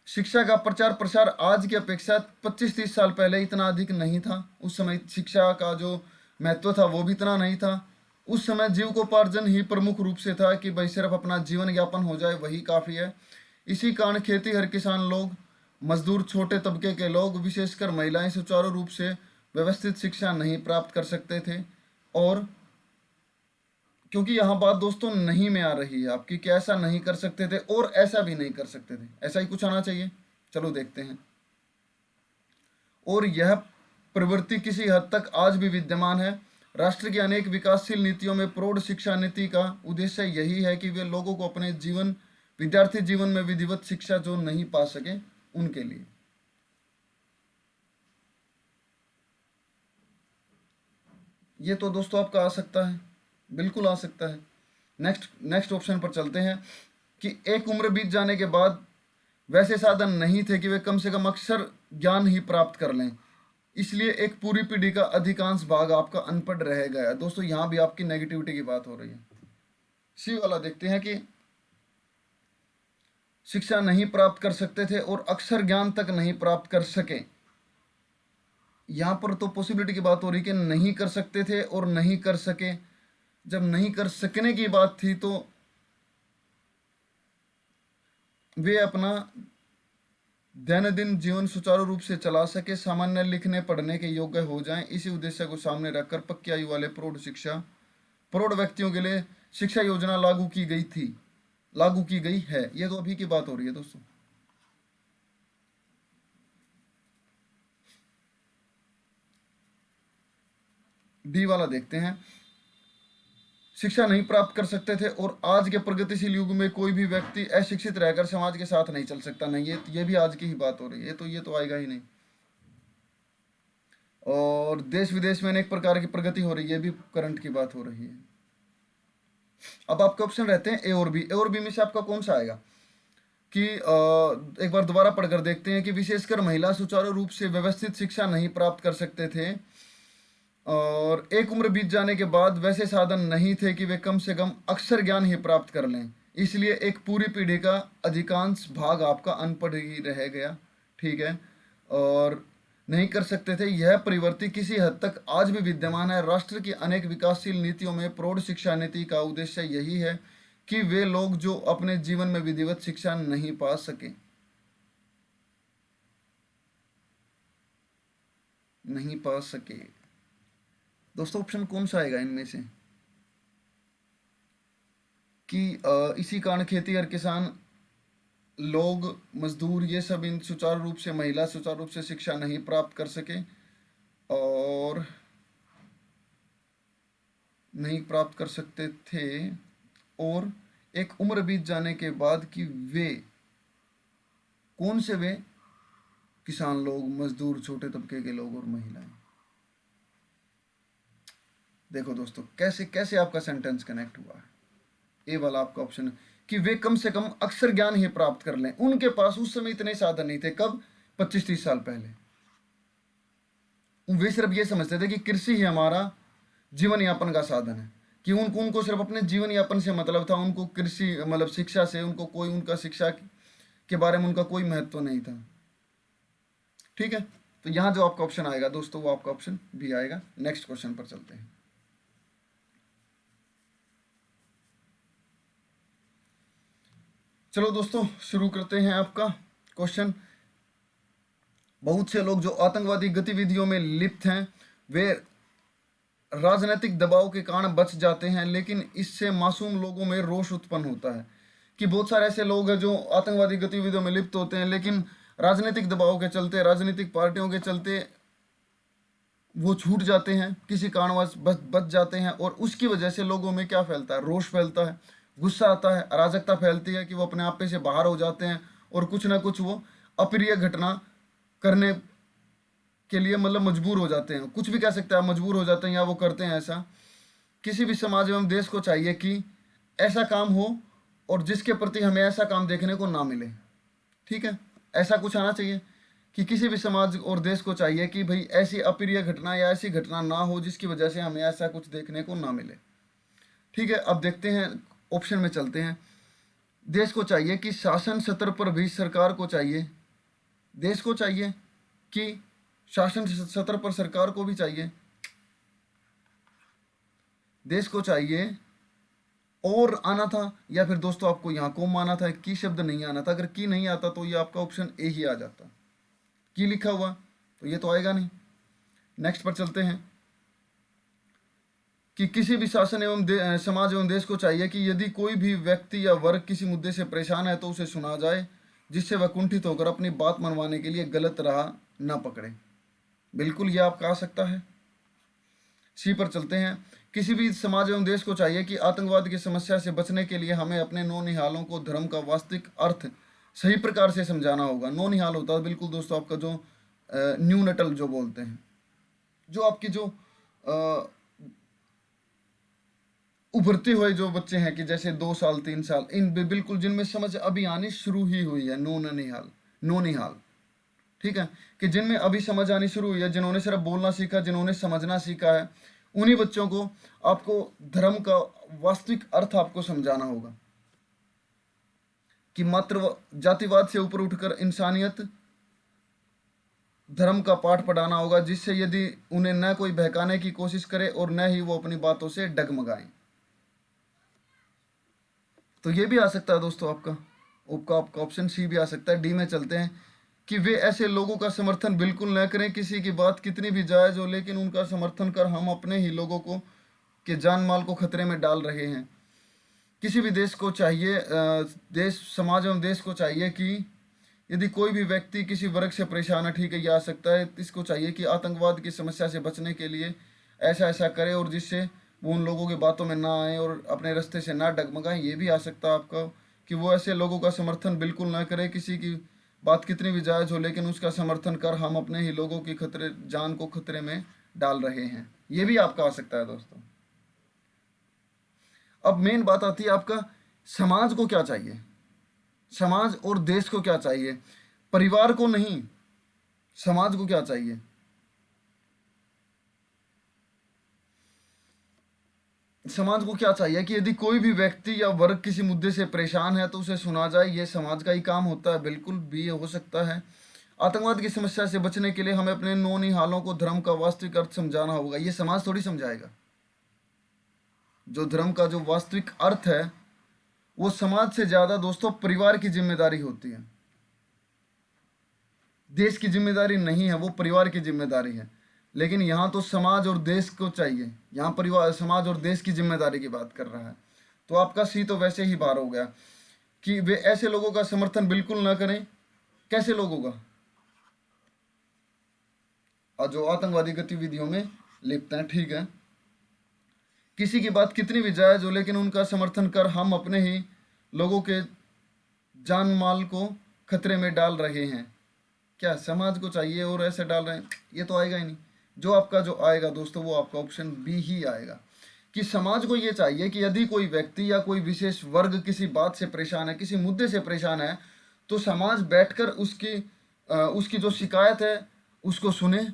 शिक्षा का प्रचार प्रसार आज की अपेक्षा 25-30 साल पहले इतना अधिक नहीं था। उस समय शिक्षा का जो महत्व था वो भी इतना नहीं था। उस समय जीविकोपार्जन ही प्रमुख रूप से था कि भाई सिर्फ अपना जीवन यापन हो जाए वही काफ़ी है। इसी कारण खेती हर किसान लोग, मजदूर, छोटे तबके के लोग, विशेषकर महिलाएं सुचारू रूप से व्यवस्थित शिक्षा नहीं प्राप्त कर सकते थे। और क्योंकि यहाँ बात दोस्तों नहीं में आ रही है आपकी कि ऐसा नहीं कर सकते थे और ऐसा भी नहीं कर सकते थे, ऐसा ही कुछ आना चाहिए। चलो देखते हैं। और यह प्रवृत्ति किसी हद तक आज भी विद्यमान है। राष्ट्र की अनेक विकासशील नीतियों में प्रौढ़ शिक्षा नीति का उद्देश्य यही है कि वे लोगों को अपने जीवन, विद्यार्थी जीवन में विधिवत शिक्षा जो नहीं पा सके उनके लिए। ये तो दोस्तों आपका आ सकता है, बिल्कुल आ सकता है। नेक्स्ट ऑप्शन पर चलते हैं कि एक उम्र बीत जाने के बाद वैसे साधन नहीं थे कि वे कम से कम अक्षर ज्ञान ही प्राप्त कर लें, इसलिए एक पूरी पीढ़ी का अधिकांश भाग आपका अनपढ़ रह गया। दोस्तों यहाँ भी आपकी नेगेटिविटी की बात हो रही है। सी वाला देखते हैं कि शिक्षा नहीं प्राप्त कर सकते थे और अक्षर ज्ञान तक नहीं प्राप्त कर सके। यहाँ पर तो पॉसिबिलिटी की बात हो रही कि नहीं कर सकते थे और नहीं कर सके। जब नहीं कर सकने की बात थी तो वे अपना दैनंदिन जीवन सुचारू रूप से चला सके, सामान्य लिखने पढ़ने के योग्य हो जाएं। इसी उद्देश्य को सामने रखकर पक्की आयु वाले प्रौढ़ व्यक्तियों के लिए शिक्षा योजना लागू की गई है। ये तो अभी की बात हो रही है दोस्तों। डी वाला देखते हैं। शिक्षा नहीं प्राप्त कर सकते थे और आज के प्रगतिशील युग में कोई भी व्यक्ति अशिक्षित रहकर समाज के साथ नहीं चल सकता। नहीं, ये भी आज की ही बात हो रही है। ये तो आएगा ही नहीं। और देश विदेश में अनेक प्रकार की प्रगति हो रही है, ये भी करंट की बात हो रही है। अब आपके ऑप्शन रहते हैं ए और बी। ए और बी में से आपका कौन सा आएगा कि एक बार दोबारा पढ़कर देखते हैं कि विशेषकर महिला सुचारू रूप से व्यवस्थित शिक्षा नहीं प्राप्त कर सकते थे और एक उम्र बीत जाने के बाद वैसे साधन नहीं थे कि वे कम से कम अक्षर ज्ञान ही प्राप्त कर लें, इसलिए एक पूरी पीढ़ी का अधिकांश भाग आपका अनपढ़ ही रह गया। ठीक है, और नहीं कर सकते थे। यह प्रवृत्ति किसी हद तक आज भी विद्यमान है। राष्ट्र की अनेक विकासशील नीतियों में प्रौढ़ शिक्षा नीति का उद्देश्य यही है कि वे लोग जो अपने जीवन में विधिवत शिक्षा नहीं पा सके, दोस्तों ऑप्शन कौन सा आएगा इनमें से कि इसी कारण खेती और किसान लोग, मजदूर, ये सब इन सुचारू रूप से, महिला सुचारू रूप से शिक्षा नहीं प्राप्त कर सके और नहीं प्राप्त कर सकते थे और एक उम्र बीत जाने के बाद कि वे कौन से वे किसान लोग, मजदूर, छोटे तबके के लोग और महिलाएं। देखो दोस्तों कैसे कैसे आपका सेंटेंस कनेक्ट हुआ है। ए वाला आपका ऑप्शन है कि वे कम से कम अक्षर ज्ञान ही प्राप्त कर लें। उनके पास उस समय इतने साधन नहीं थे। कब? 25-30 साल पहले। वे सिर्फ ये समझते थे कि कृषि ही हमारा जीवन यापन का साधन है, कि उनको सिर्फ अपने जीवन यापन से मतलब था। उनको कृषि मतलब शिक्षा से उनको कोई, उनका शिक्षा के बारे में उनका कोई महत्व नहीं था। ठीक है, तो यहाँ जो आपका ऑप्शन आएगा दोस्तों वो आपका ऑप्शन बी आएगा। नेक्स्ट क्वेश्चन पर चलते हैं। चलो दोस्तों शुरू करते हैं आपका क्वेश्चन। बहुत से लोग जो आतंकवादी गतिविधियों में लिप्त हैं वे राजनीतिक दबाव के कारण बच जाते हैं, लेकिन इससे मासूम लोगों में रोष उत्पन्न होता है। कि बहुत सारे ऐसे लोग हैं जो आतंकवादी गतिविधियों में लिप्त होते हैं, लेकिन राजनीतिक दबाव के चलते, राजनीतिक पार्टियों के चलते वो छूट जाते हैं, किसी कारणवश बच जाते हैं और उसकी वजह से लोगों में क्या फैलता है? रोष फैलता है, गुस्सा आता है, अराजकता फैलती है कि वो अपने आप पे से बाहर हो जाते हैं और कुछ ना कुछ वो अप्रिय घटना करने के लिए मतलब मजबूर हो जाते हैं। कुछ भी कह सकते हैं, मजबूर हो जाते हैं या वो करते हैं ऐसा। किसी भी समाज एवं देश को चाहिए कि ऐसा काम हो और जिसके प्रति हमें ऐसा काम देखने को ना मिले। ठीक है, ऐसा कुछ आना चाहिए कि किसी भी समाज और देश को चाहिए कि भाई ऐसी अप्रिय घटना या ऐसी घटना ना हो जिसकी वजह से हमें ऐसा कुछ देखने को ना मिले। ठीक है, अब देखते हैं, ऑप्शन में चलते हैं। देश को चाहिए कि शासन स्तर पर भी सरकार को चाहिए, देश को चाहिए कि शासन स्तर पर सरकार को भी चाहिए, देश को चाहिए और आना था, या फिर दोस्तों आपको यहाँ को आना था, की शब्द नहीं आना था। अगर की नहीं आता तो ये आपका ऑप्शन ए ही आ जाता। की लिखा हुआ तो ये तो आएगा नहीं। नेक्स्ट पर चलते हैं कि किसी भी शासन एवं समाज एवं देश को चाहिए कि यदि कोई भी व्यक्ति या वर्ग किसी मुद्दे से परेशान है तो उसे सुना जाए, जिससे वह कुंठित होकर अपनी बात मनवाने के लिए गलत राह न पकड़े। बिल्कुल ये आपका आ सकता है। सी पर चलते हैं, किसी भी समाज एवं देश को चाहिए कि आतंकवाद की समस्या से बचने के लिए हमें अपने नौनिहालों को धर्म का वास्तविक अर्थ सही प्रकार से समझाना होगा। नौनिहाल होता है बिल्कुल दोस्तों आपका जो न्यू नटल जो बोलते हैं, जो आपकी जो उभरते हुए जो बच्चे हैं कि जैसे 2 साल 3 साल, इन बिल्कुल जिनमें समझ अभी आनी शुरू ही हुई है, नौनिहाल। ठीक है, कि जिनमें अभी समझ आनी शुरू हुई है, जिन्होंने सिर्फ बोलना सीखा, जिन्होंने समझना सीखा है, उन्हीं बच्चों को आपको धर्म का वास्तविक अर्थ आपको समझाना होगा कि मात्र जातिवाद से ऊपर उठकर इंसानियत धर्म का पाठ पढ़ाना होगा, जिससे यदि उन्हें न कोई बहकाने की कोशिश करे और न ही वो अपनी बातों से डगमगाएं। तो ये भी आ सकता है दोस्तों आपका ऑप्शन सी भी आ सकता है। डी में चलते हैं कि वे ऐसे लोगों का समर्थन बिल्कुल न करें, किसी की बात कितनी भी जायज़ हो लेकिन उनका समर्थन कर हम अपने ही लोगों को के जान माल को खतरे में डाल रहे हैं। किसी भी देश को चाहिए, समाज एवं देश को चाहिए कि यदि कोई भी व्यक्ति किसी वर्ग से परेशान है, ठीक है, ये आ सकता है, इसको चाहिए कि आतंकवाद की समस्या से बचने के लिए ऐसा ऐसा करे और जिससे वो उन लोगों की बातों में ना आए और अपने रास्ते से ना डगमगाएं। ये भी आ सकता है आपका कि वो ऐसे लोगों का समर्थन बिल्कुल ना करे, किसी की बात कितनी भी जायज़ हो लेकिन उसका समर्थन कर हम अपने ही लोगों की जान को खतरे में डाल रहे हैं। ये भी आपका आ सकता है दोस्तों। अब मेन बात आती है आपका समाज को क्या चाहिए, समाज और देश को क्या चाहिए, परिवार को नहीं, समाज को क्या चाहिए। समाज को क्या चाहिए कि यदि कोई भी व्यक्ति या वर्ग किसी मुद्दे से परेशान है तो उसे सुना जाए, ये समाज का ही काम होता है। बिल्कुल भी ये हो सकता है। आतंकवाद की समस्या से बचने के लिए हमें अपने नौनिहालों को धर्म का वास्तविक अर्थ समझाना होगा, ये समाज थोड़ी समझाएगा। जो धर्म का जो वास्तविक अर्थ है वो समाज से ज्यादा दोस्तों परिवार की जिम्मेदारी होती है, देश की जिम्मेदारी नहीं है, वो परिवार की जिम्मेदारी है। लेकिन यहाँ तो समाज और देश को चाहिए, यहाँ परिवार समाज और देश की जिम्मेदारी की बात कर रहा है। तो आपका सी तो वैसे ही बार हो गया कि वे ऐसे लोगों का समर्थन बिल्कुल ना करें। कैसे लोगों का? और जो आतंकवादी गतिविधियों में लिप्त हैं। ठीक है, किसी की बात कितनी भी जायज हो लेकिन उनका समर्थन कर हम अपने ही लोगों के जान माल को खतरे में डाल रहे हैं। क्या समाज को चाहिए और ऐसे डाल रहे हैं? ये तो आएगा ही नहीं। जो आपका जो आएगा दोस्तों वो आपका ऑप्शन बी ही आएगा कि समाज को ये चाहिए कि यदि कोई व्यक्ति या कोई विशेष वर्ग किसी बात से परेशान है, किसी मुद्दे से परेशान है, तो समाज बैठकर उसकी जो शिकायत है उसको सुने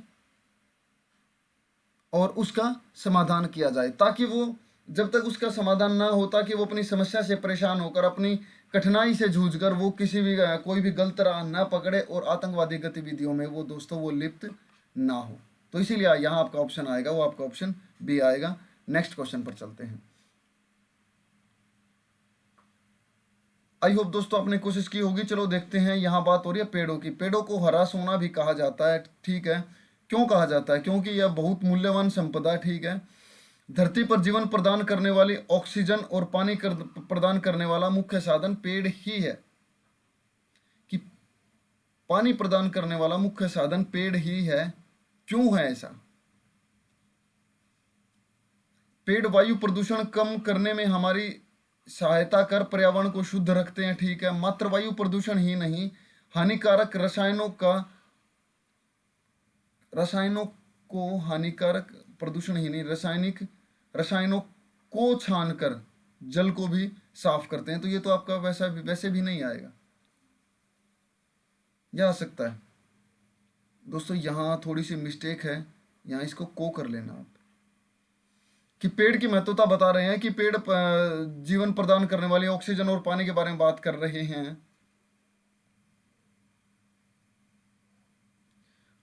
और उसका समाधान किया जाए, ताकि वो जब तक उसका समाधान ना हो, ताकि वो अपनी समस्या से परेशान होकर अपनी कठिनाई से जूझकर वो कोई भी गलत राह ना पकड़े और आतंकवादी गतिविधियों में वो दोस्तों वो लिप्त ना हो। तो इसीलिए यहाँ आपका ऑप्शन आएगा, वो आपका ऑप्शन बी आएगा। नेक्स्ट क्वेश्चन पर चलते हैं। आई होप दोस्तों आपने कोशिश की होगी। चलो देखते हैं। यहाँ बात हो रही है पेड़ों की। पेड़ों को हरा सोना भी कहा जाता है। ठीक है, क्यों कहा जाता है? क्योंकि यह बहुत मूल्यवान संपदा है। ठीक है, धरती पर जीवन प्रदान करने वाली ऑक्सीजन और पानी प्रदान करने वाला मुख्य साधन पेड़ ही है। कि पानी प्रदान करने वाला मुख्य साधन पेड़ ही है। क्यों है ऐसा? पेड़ वायु प्रदूषण कम करने में हमारी सहायता कर पर्यावरण को शुद्ध रखते हैं। ठीक है, मात्र वायु प्रदूषण ही नहीं, हानिकारक रसायनों को हानिकारक प्रदूषण ही नहीं, रसायनों को छानकर जल को भी साफ करते हैं। तो ये तो आपका वैसे भी नहीं आएगा। यह आ सकता है दोस्तों। यहाँ थोड़ी सी मिस्टेक है, यहाँ इसको को कर लेना आप, कि पेड़ की महत्वता बता रहे हैं कि पेड़ जीवन प्रदान करने वाली ऑक्सीजन और पानी के बारे में बात कर रहे हैं।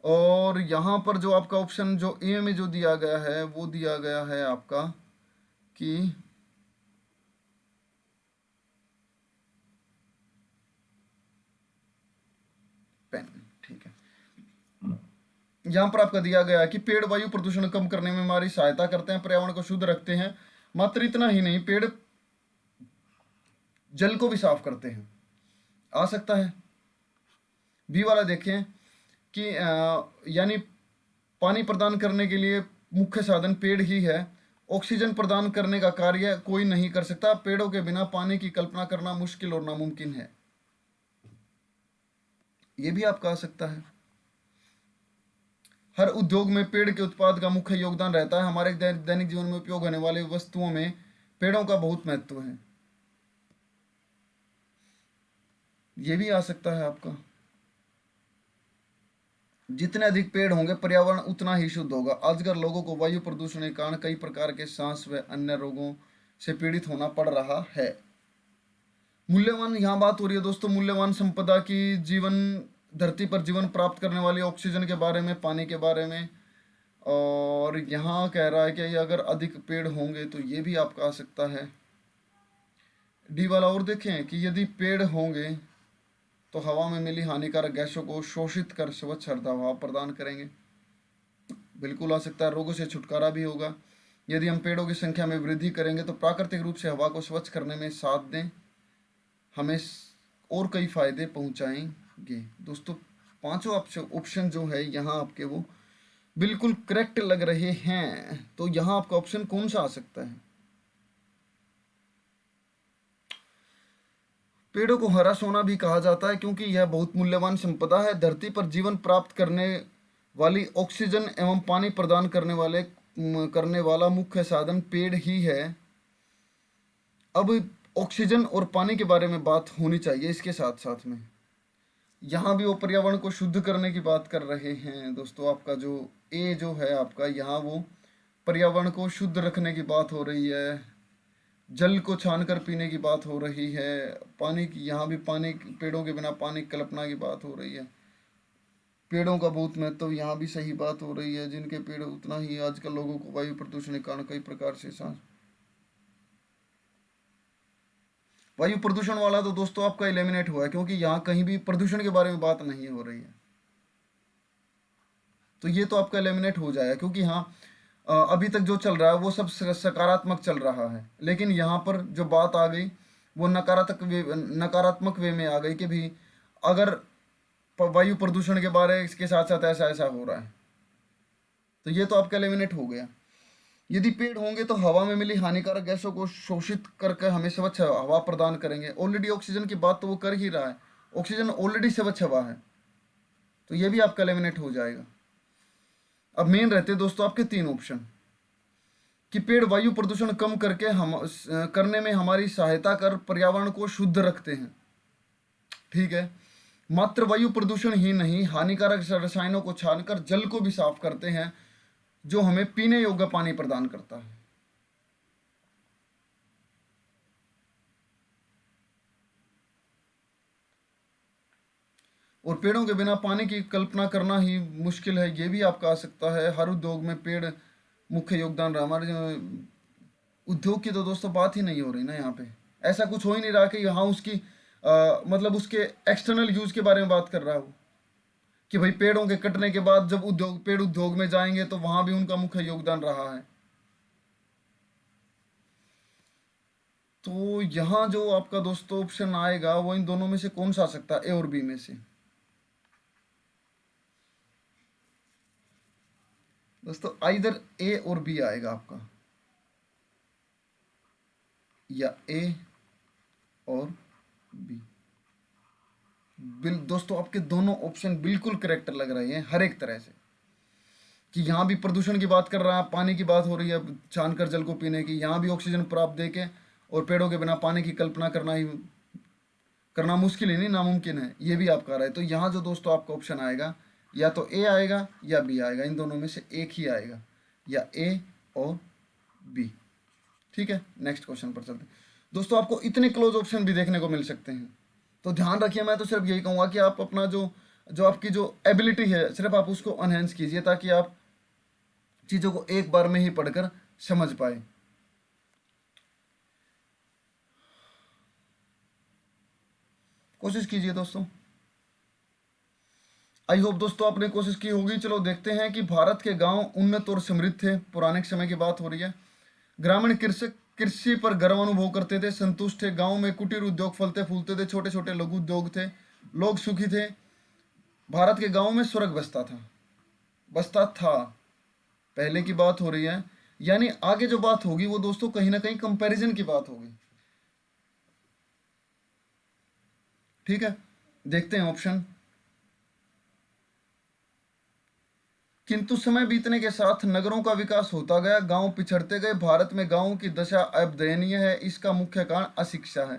और यहाँ पर जो आपका ऑप्शन जो ए में जो दिया गया है वो दिया गया है आपका कि पेन, ठीक है। यहाँ पर आपका दिया गया है कि पेड़ वायु प्रदूषण कम करने में हमारी सहायता करते हैं, पर्यावरण को शुद्ध रखते हैं। मात्र इतना ही नहीं, पेड़ जल को भी साफ करते हैं। आ सकता है बी वाला देखें कि यानी पानी प्रदान करने के लिए मुख्य साधन पेड़ ही है। ऑक्सीजन प्रदान करने का कार्य कोई नहीं कर सकता। पेड़ों के बिना पानी की कल्पना करना मुश्किल और नामुमकिन है। ये भी आपका आ सकता है। हर उद्योग में पेड़ के उत्पाद का मुख्य योगदान रहता है। हमारे दैनिक जीवन में उपयोग होने वाले वस्तुओं में पेड़ों का बहुत महत्व है। ये भी आ सकता है आपका। जितने अधिक पेड़ होंगे पर्यावरण उतना ही शुद्ध होगा। आजकल लोगों को वायु प्रदूषण के कारण कई प्रकार के सांस व अन्य रोगों से पीड़ित होना पड़ रहा है। मूल्यवान, यहाँ बात हो रही है दोस्तों मूल्यवान संपदा की, जीवन धरती पर जीवन प्राप्त करने वाली ऑक्सीजन के बारे में, पानी के बारे में। और यहाँ कह रहा है कि अगर अधिक पेड़ होंगे तो ये भी आपका आ सकता है। डी वाला और देखें कि यदि पेड़ होंगे तो हवा में मिली हानिकारक गैसों को शोषित कर स्वच्छ हवा प्रदान करेंगे। बिल्कुल आ सकता है। रोगों से छुटकारा भी होगा। यदि हम पेड़ों की संख्या में वृद्धि करेंगे तो प्राकृतिक रूप से हवा को स्वच्छ करने में साथ दें, हमें और कई फायदे पहुंचाएंगे। दोस्तों पांचों ऑप्शन जो है यहाँ आपके वो बिल्कुल करेक्ट लग रहे हैं। तो यहाँ आपका ऑप्शन कौन सा आ सकता है? पेड़ों को हरा सोना भी कहा जाता है क्योंकि यह बहुत मूल्यवान संपदा है। धरती पर जीवन प्राप्त करने वाली ऑक्सीजन एवं पानी प्रदान करने वाला मुख्य साधन पेड़ ही है। अब ऑक्सीजन और पानी के बारे में बात होनी चाहिए इसके साथ साथ में। यहाँ भी वो पर्यावरण को शुद्ध करने की बात कर रहे हैं दोस्तों। आपका जो ए जो है आपका, यहाँ वो पर्यावरण को शुद्ध रखने की बात हो रही है। जल को छानकर पीने की बात हो रही है। पानी की, यहाँ भी पानी, पेड़ों के बिना पानी की कल्पना की बात हो रही है। पेड़ों का बहुत महत्व, यहाँ भी सही बात हो रही है। जिनके पेड़ उतना ही आजकल लोगों को वायु प्रदूषण के कारण कई प्रकार से सांस। वायु प्रदूषण वाला तो दोस्तों आपका एलिमिनेट हुआ है क्योंकि यहाँ कहीं भी प्रदूषण के बारे में बात नहीं हो रही है। तो ये तो आपका एलिमिनेट हो जाएगा क्योंकि हाँ अभी तक जो चल रहा है वो सब सकारात्मक चल रहा है। लेकिन यहाँ पर जो बात आ गई वो नकारात्मक वे में आ गई कि भी अगर वायु प्रदूषण के बारे इसके साथ साथ ऐसा ऐसा हो रहा है, तो ये तो आपका एलिमिनेट हो गया। यदि पेड़ होंगे तो हवा में मिली हानिकारक गैसों को शोषित करके हमें स्वच्छ हवा प्रदान करेंगे। ऑलरेडी ऑक्सीजन की बात तो वो कर ही रहा है। ऑक्सीजन ऑलरेडी स्वच्छ हवा है, तो ये भी आपका एलिमिनेट हो जाएगा। अब मेन रहते दोस्तों आपके तीन ऑप्शन कि पेड़ वायु प्रदूषण कम करके करने में हमारी सहायता कर पर्यावरण को शुद्ध रखते हैं। ठीक है। मात्र वायु प्रदूषण ही नहीं, हानिकारक रसायनों को छानकर जल को भी साफ करते हैं जो हमें पीने योग्य पानी प्रदान करता है। और पेड़ों के बिना पानी की कल्पना करना ही मुश्किल है। ये भी आपका आ सकता है। हर उद्योग में पेड़ मुख्य योगदान रहा। हमारे उद्योग की तो दोस्तों बात ही नहीं हो रही ना। यहाँ पे ऐसा कुछ हो ही नहीं रहा कि यहाँ उसकी मतलब उसके एक्सटर्नल यूज के बारे में बात कर रहा हो कि भाई पेड़ों के कटने के बाद जब पेड़ उद्योग में जाएंगे तो वहां भी उनका मुख्य योगदान रहा है। तो यहाँ जो आपका दोस्तों ऑप्शन आएगा वो इन दोनों में से कौन सा आ सकता है? ए और बी में से दोस्तों आइदर ए और बी आएगा आपका, या ए और बी। दोस्तों आपके दोनों ऑप्शन बिल्कुल करेक्ट लग रहे हैं हर एक तरह से। कि यहाँ भी प्रदूषण की बात कर रहा है, पानी की बात हो रही है छानकर जल को पीने की, यहाँ भी ऑक्सीजन प्राप्त देके और पेड़ों के बिना पानी की कल्पना करना ही करना मुश्किल ही नहीं नामुमकिन है, ये भी आपका आ रहा है। तो यहाँ जो दोस्तों आपका ऑप्शन आएगा या तो ए आएगा या बी आएगा, इन दोनों में से एक ही आएगा, या ए और बी। ठीक है, नेक्स्ट क्वेश्चन पर चलते हैं दोस्तों। आपको इतने क्लोज ऑप्शन भी देखने को मिल सकते हैं, तो ध्यान रखिए। मैं तो सिर्फ यही कहूँगा कि आप अपना जो जो आपकी जो एबिलिटी है सिर्फ आप उसको एनहेंस कीजिए, ताकि आप चीज़ों को एक बार में ही पढ़कर समझ पाए। कोशिश कीजिए दोस्तों। आई होप दोस्तों आपने कोशिश की होगी। चलो देखते हैं कि भारत के गांव उन्नत और समृद्ध थे। पौराणिक समय की बात हो रही है। ग्रामीण कृषक कृषि पर गर्व अनुभव करते थे, संतुष्ट थे। गांव में कुटीर उद्योग फलते फूलते थे, छोटे छोटे लघु उद्योग थे, लोग सुखी थे। भारत के गांव में स्वर्ग बसता था। पहले की बात हो रही है, यानी आगे जो बात होगी वो दोस्तों कहीं ना कहीं कंपैरिजन की बात होगी। ठीक है, देखते हैं ऑप्शन। किंतु समय बीतने के साथ नगरों का विकास होता गया, गांव पिछड़ते गए। भारत में गांवों की दशा अब दयनीय है। इसका मुख्य कारण अशिक्षा है।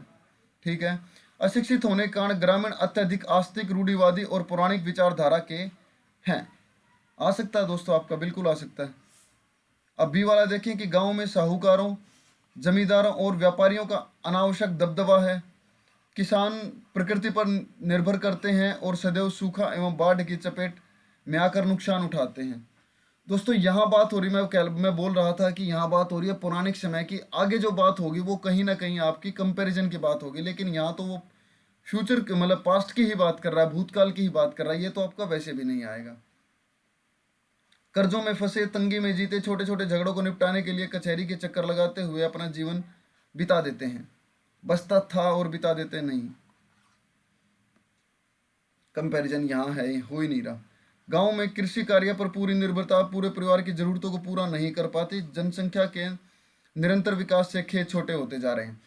ठीक है, अशिक्षित होने के कारण ग्रामीण अत्यधिक आस्तिक, रूढ़िवादी और पौराणिक विचारधारा के हैं। आ सकता है दोस्तों आपका, बिल्कुल आ सकता है। अब बी वाला देखें कि गांव में साहूकारों, जमींदारों और व्यापारियों का अनावश्यक दबदबा है। किसान प्रकृति पर निर्भर करते हैं और सदैव सूखा एवं बाढ़ की चपेट में आकर नुकसान उठाते हैं। दोस्तों यहाँ बात हो रही, मैं बोल रहा था कि यहाँ बात हो रही है पौराणिक समय की। आगे जो बात होगी वो कहीं ना कहीं आपकी कंपैरिजन की बात होगी, लेकिन यहाँ तो वो फ्यूचर मतलब पास्ट की ही बात कर रहा है, भूतकाल की ही बात कर रहा है। ये तो आपका वैसे भी नहीं आएगा। कर्जों में फंसे, तंगी में जीते, छोटे छोटे झगड़ों को निपटाने के लिए कचहरी के चक्कर लगाते हुए अपना जीवन बिता देते हैं। बसता था और बिता देते नहीं। कंपैरिजन यहाँ है, हो ही नहीं रहा। गांव में कृषि कार्य पर पूरी निर्भरता, पूरे परिवार की जरूरतों को पूरा नहीं कर पाती। जनसंख्या के निरंतर विकास से खेत छोटे होते जा रहे हैं।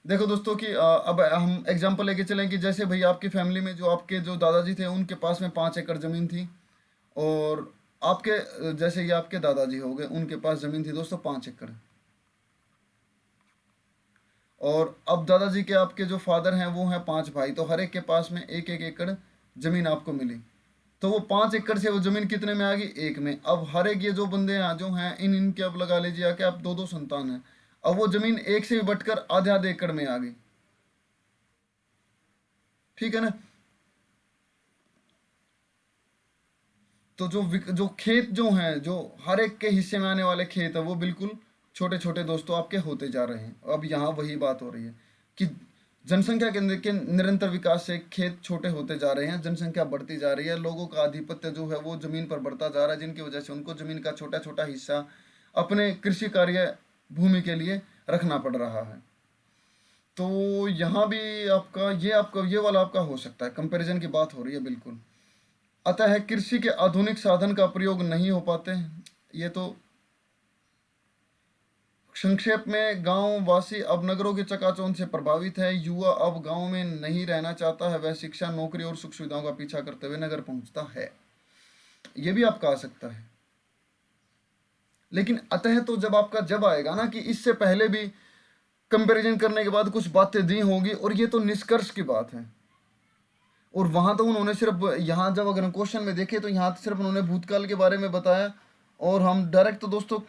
देखो दोस्तों कि अब हम एग्जांपल लेके चलें कि जैसे भाई आपकी फैमिली में जो आपके जो दादाजी थे उनके पास में 5 एकड़ ज़मीन थी, और आपके जैसे ये आपके दादाजी हो गए, उनके पास ज़मीन थी दोस्तों 5 एकड़। और अब दादाजी के आपके जो फादर हैं वो हैं 5 भाई, तो हर एक के पास में 1-1 एकड़ ज़मीन आपको मिली। तो वो 5 एकड़ से वो ज़मीन कितने में आ गई? 1 में। अब हर एक ये जो बंदे हैं जो हैं इनके अब लगा लीजिए कि आप 2-2 संतान हैं। अब वो ज़मीन एक से भी बटकर आधे एकड़ में आ गई। ठीक है ना? तो जो खेत जो हैं, जो हर एक के हिस्से में आने वाले खेत है, वो बिल्कुल छोटे छोटे दोस्तों आपके होते जा रहे हैं। अब यहाँ वही बात हो रही है कि जनसंख्या के निरंतर विकास से खेत छोटे होते जा रहे हैं, जनसंख्या बढ़ती जा रही है, लोगों का आधिपत्य जो है वो जमीन पर बढ़ता जा रहा है, जिनकी वजह से उनको जमीन का छोटा छोटा हिस्सा अपने कृषि कार्य भूमि के लिए रखना पड़ रहा है। तो यहाँ भी आपका ये वाला आपका हो सकता है, कंपैरिजन की बात हो रही है बिल्कुल। अतः कृषि के आधुनिक साधन का प्रयोग नहीं हो पाते। ये तो संक्षेप में गांव वासी अब नगरों के चकाचौंध से प्रभावित है। युवा अब गांव में नहीं रहना चाहता है, वह शिक्षा, नौकरी और सुख सुविधाओं का पीछा करते हुए नगर पहुंचता है। ये भी आपका आ सकता है। लेकिन अतः तो जब आएगा ना कि इससे पहले भी कंपैरिजन करने के बाद कुछ बातें दी होंगी, और ये तो निष्कर्ष की बात है। और वहां तो उन्होंने सिर्फ, यहाँ जब अगर हम क्वेश्चन में देखें तो यहाँ तो सिर्फ उन्होंने भूतकाल के बारे में बताया, और हम डायरेक्ट तो दोस्तों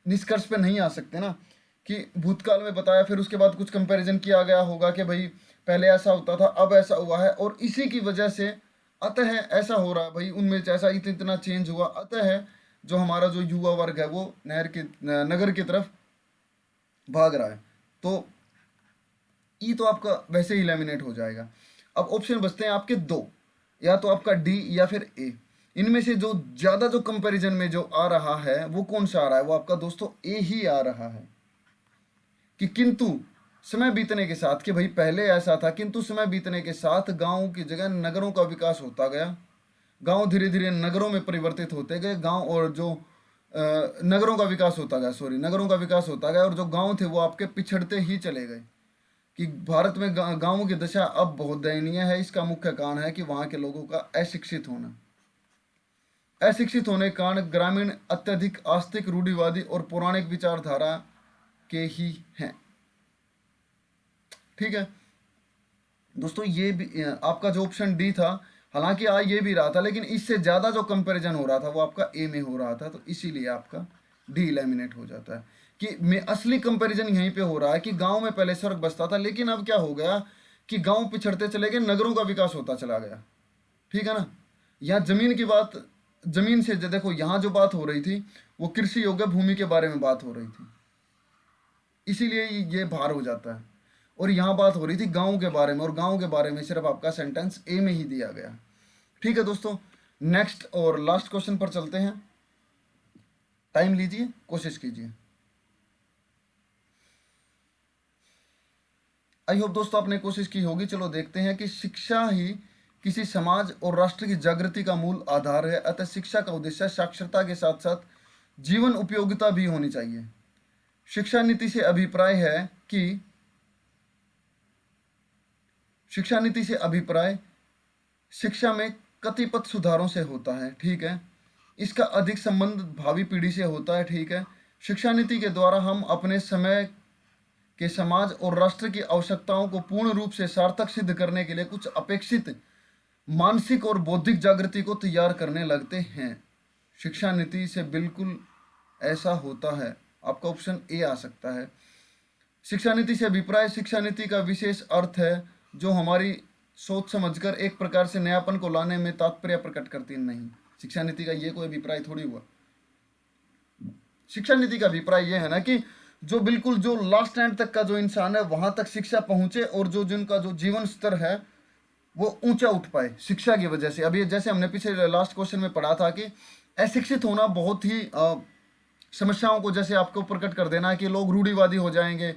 निष्कर्ष पे नहीं आ सकते ना कि भूतकाल में बताया फिर उसके बाद कुछ कंपैरिजन किया गया होगा कि भाई पहले ऐसा होता था अब ऐसा हुआ है, और इसी की वजह से अतः ऐसा हो रहा है भाई, उनमें ऐसा इतना चेंज हुआ, अतः जो हमारा जो युवा वर्ग है वो नगर की तरफ भाग रहा है। तो ई तो आपका वैसे ही लेमिनेट हो जाएगा। अब ऑप्शन बचते हैं आपके 2, या तो आपका डी या फिर ए। इनमें से जो ज़्यादा जो कंपैरिजन में जो आ रहा है वो कौन सा आ रहा है? वो आपका दोस्तों ए ही आ रहा है कि किंतु समय बीतने के साथ, कि भाई पहले ऐसा था किंतु समय बीतने के साथ गांव की जगह नगरों का विकास होता गया। गांव धीरे धीरे नगरों में परिवर्तित होते गए। गांव और जो नगरों का विकास होता गया, नगरों का विकास होता गया, और जो गांव थे वो आपके पिछड़ते ही चले गए। कि भारत में गांवों की दशा अब बहुत दयनीय है। इसका मुख्य कारण है कि वहाँ के लोगों का अशिक्षित होने के कारण ग्रामीण अत्यधिक आस्तिक, रूढ़िवादी और पौराणिक विचारधारा के ही हैं। ठीक है, दोस्तों ये भी आपका जो ऑप्शन डी था, हालांकि आ ये भी रहा था, लेकिन इससे ज़्यादा जो कंपैरिजन हो रहा था वो आपका ए में हो रहा था, तो इसीलिए आपका डी एलिमिनेट हो जाता है कि में असली कंपैरिजन यहीं पे हो रहा है कि गांव में पहले स्वर्ग बसता था, लेकिन अब क्या हो गया कि गांव पिछड़ते चले गए, नगरों का विकास होता चला गया। ठीक है ना। यहाँ जमीन की बात, जमीन से देखो यहाँ जो बात हो रही थी वो कृषि योग्य भूमि के बारे में बात हो रही थी, इसीलिए ये भार हो जाता है। और यहाँ बात हो रही थी गांव के बारे में, और गांव के बारे में सिर्फ आपका सेंटेंस ए में ही दिया गया। ठीक है दोस्तों, नेक्स्ट और लास्ट क्वेश्चन पर चलते हैं। टाइम लीजिए, कोशिश कीजिए। आई होप दोस्तों आपने कोशिश की होगी। चलो देखते हैं कि शिक्षा ही किसी समाज और राष्ट्र की जागृति का मूल आधार है, अतः शिक्षा का उद्देश्य साक्षरता के साथ साथ जीवन उपयोगिता भी होनी चाहिए। शिक्षा नीति से अभिप्राय है कि शिक्षा नीति से अभिप्राय शिक्षा में कतिपय सुधारों से होता है। ठीक है, इसका अधिक संबंध भावी पीढ़ी से होता है। ठीक है, शिक्षा नीति के द्वारा हम अपने समय के समाज और राष्ट्र की आवश्यकताओं को पूर्ण रूप से सार्थक सिद्ध करने के लिए कुछ अपेक्षित मानसिक और बौद्धिक जागृति को तैयार करने लगते हैं। शिक्षा नीति से बिल्कुल ऐसा होता है। आपका ऑप्शन ए आ सकता है। शिक्षा नीति से अभिप्राय शिक्षा नीति का विशेष अर्थ है जो हमारी सोच समझकर एक प्रकार से नयापन को लाने में तात्पर्य प्रकट करती नहीं। शिक्षा नीति का ये कोई अभिप्राय थोड़ी हुआ। शिक्षा नीति का अभिप्राय यह है ना कि जो बिल्कुल जो लास्ट एंड तक का जो इंसान है वहां तक शिक्षा पहुंचे, और जो जिनका जो जीवन स्तर है वो ऊंचा उठ पाए शिक्षा की वजह से। अभी जैसे हमने पीछे लास्ट क्वेश्चन में पढ़ा था कि अशिक्षित होना बहुत ही समस्याओं को जैसे आपको प्रकट कर देना कि लोग रूढ़िवादी हो जाएंगे,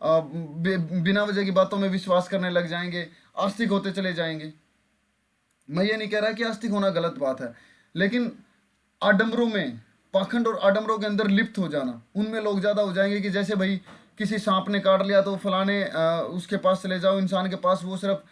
बिना वजह की बातों में विश्वास करने लग जाएंगे, आस्तिक होते चले जाएंगे। मैं ये नहीं कह रहा कि आस्तिक होना गलत बात है, लेकिन आडंबरों में, पाखंड और आडंबरों के अंदर लिप्त हो जाना, उनमें लोग ज़्यादा हो जाएंगे कि जैसे भाई किसी सांप ने काट लिया तो फलाने उसके पास चले जाओ, इंसान के पास, वो सिर्फ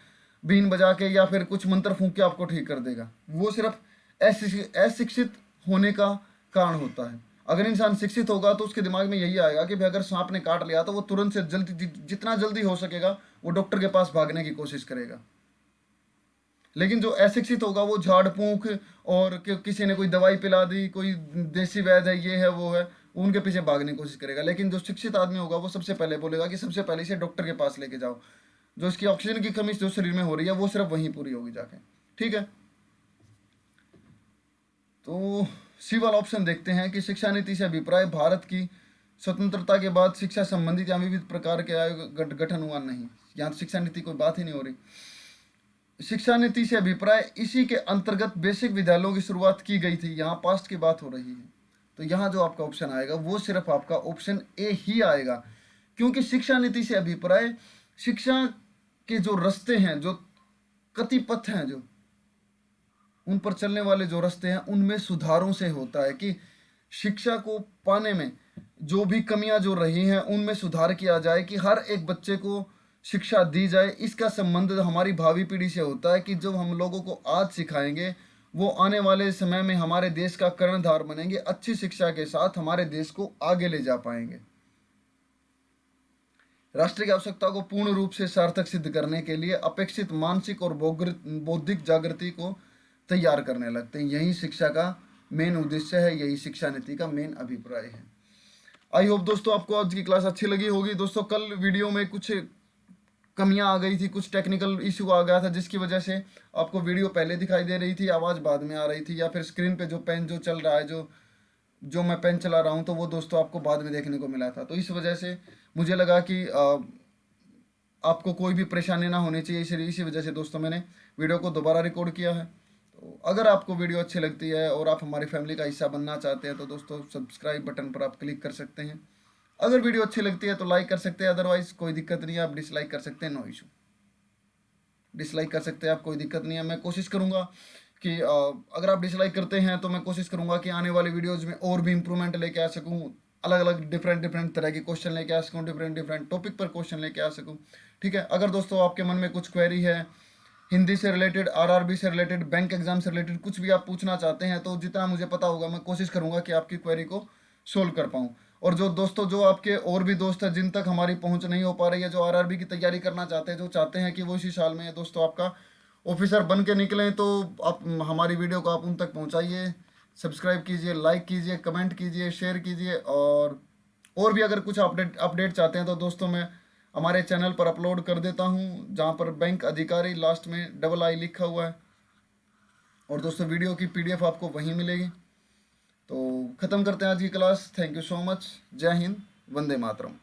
बीन बजा के या फिर कुछ मंत्र फूंक के आपको ठीक कर देगा। वो सिर्फ अशिक्षित होने का कारण होता है। अगर इंसान शिक्षित होगा तो उसके दिमाग में यही आएगा कि भाई अगर सांप ने काट लिया तो वो तुरंत से जल्दी, जितना जल्दी हो सकेगा वो डॉक्टर के पास भागने की कोशिश करेगा। लेकिन जो अशिक्षित होगा वो झाड़ फूंक और किसी ने कोई दवाई पिला दी, कोई देसी वैद्य है, ये है वो है, उनके पीछे भागने की कोशिश करेगा। लेकिन जो शिक्षित आदमी होगा वो सबसे पहले बोलेगा कि सबसे पहले इसे डॉक्टर के पास लेके जाओ, जो इसकी ऑक्सीजन की कमी जो शरीर में हो रही है वो सिर्फ वहीं पूरी होगी जाके। ठीक है, तो सी वाला ऑप्शन देखते हैं कि शिक्षा नीति से अभिप्राय भारत की स्वतंत्रता के बाद शिक्षा संबंधित या विविध प्रकार के आयोग गठन हुआ नहीं। यहाँ तो शिक्षा नीति कोई बात ही नहीं हो रही। शिक्षा नीति से अभिप्राय इसी के अंतर्गत बेसिक विद्यालयों की शुरुआत की गई थी। यहाँ पास्ट की बात हो रही है, तो यहाँ जो आपका ऑप्शन आएगा वो सिर्फ आपका ऑप्शन ए ही आएगा, क्योंकि शिक्षा नीति से अभिप्राय शिक्षा के जो रास्ते हैं, जो कतिपथ हैं, जो उन पर चलने वाले जो रास्ते हैं, उनमें सुधारों से होता है कि शिक्षा को पाने में जो भी कमियां जो रही हैं उनमें सुधार किया जाए, कि हर एक बच्चे को शिक्षा दी जाए। इसका संबंध हमारी भावी पीढ़ी से होता है कि जो हम लोगों को आज सिखाएंगे वो आने वाले समय में हमारे देश का कर्णधार बनेंगे, अच्छी शिक्षा के साथ हमारे देश को आगे ले जा पाएंगे। राष्ट्र की आवश्यकता को पूर्ण रूप से सार्थक सिद्ध करने के लिए अपेक्षित मानसिक और बौद्धिक जागृति को तैयार करने लगते हैं। यही शिक्षा का मेन उद्देश्य है, यही शिक्षा नीति का मेन अभिप्राय है। आई होप दोस्तों आपको आज की क्लास अच्छी लगी होगी। दोस्तों कल वीडियो में कुछ कमियां आ गई थी, कुछ टेक्निकल इशू आ गया था, जिसकी वजह से आपको वीडियो पहले दिखाई दे रही थी, आवाज़ बाद में आ रही थी, या फिर स्क्रीन पे जो पेन जो चल रहा है, जो मैं पेन चला रहा हूँ, तो वो दोस्तों आपको बाद में देखने को मिला था। तो इस वजह से मुझे लगा कि आपको कोई भी परेशानी ना होनी चाहिए, इसी वजह से दोस्तों मैंने वीडियो को दोबारा रिकॉर्ड किया है। तो अगर आपको वीडियो अच्छी लगती है और आप हमारी फैमिली का हिस्सा बनना चाहते हैं तो दोस्तों सब्सक्राइब बटन पर आप क्लिक कर सकते हैं। अगर वीडियो अच्छी लगती है तो लाइक कर सकते हैं, अदरवाइज कोई दिक्कत नहीं है, आप डिसलाइक कर सकते हैं, नो इशू। डिसलाइक कर सकते हैं आप, कोई दिक्कत नहीं है। मैं कोशिश करूँगा कि अगर आप डिसलाइक करते हैं तो मैं कोशिश करूँगा कि आने वाली वीडियोज़ में और भी इंप्रूवमेंट लेके आ सकूँ, अलग अलग डिफरेंट तरह के क्वेश्चन लेके आ सकूँ, डिफरेंट टॉपिक पर क्वेश्चन लेके आ सकूँ। ठीक है, अगर दोस्तों आपके मन में कुछ क्वेरी है, हिंदी से रिलेटेड, आरआरबी से रिलेटेड, बैंक एग्जाम से रिलेटेड, कुछ भी आप पूछना चाहते हैं, तो जितना मुझे पता होगा मैं कोशिश करूंगा कि आपकी क्वेरी को सोल्व कर पाऊँ। और जो दोस्तों, जो आपके और भी दोस्त हैं जिन तक हमारी पहुंच नहीं हो पा रही है, जो आरआरबी की तैयारी करना चाहते हैं, जो चाहते हैं कि वो इसी साल में दोस्तों आपका ऑफिसर बन के निकलें, तो आप हमारी वीडियो को आप उन तक पहुंचाइए। सब्सक्राइब कीजिए, लाइक कीजिए, कमेंट कीजिए, शेयर कीजिए। और भी अगर कुछ अपडेट चाहते हैं तो दोस्तों मैं हमारे चैनल पर अपलोड कर देता हूं, जहां पर बैंक अधिकारी लास्ट में डबल आई लिखा हुआ है। और दोस्तों वीडियो की पीडीएफ आपको वहीं मिलेगी। तो ख़त्म करते हैं आज की class. Thank you so much. जय हिंद, वंदे मातरम।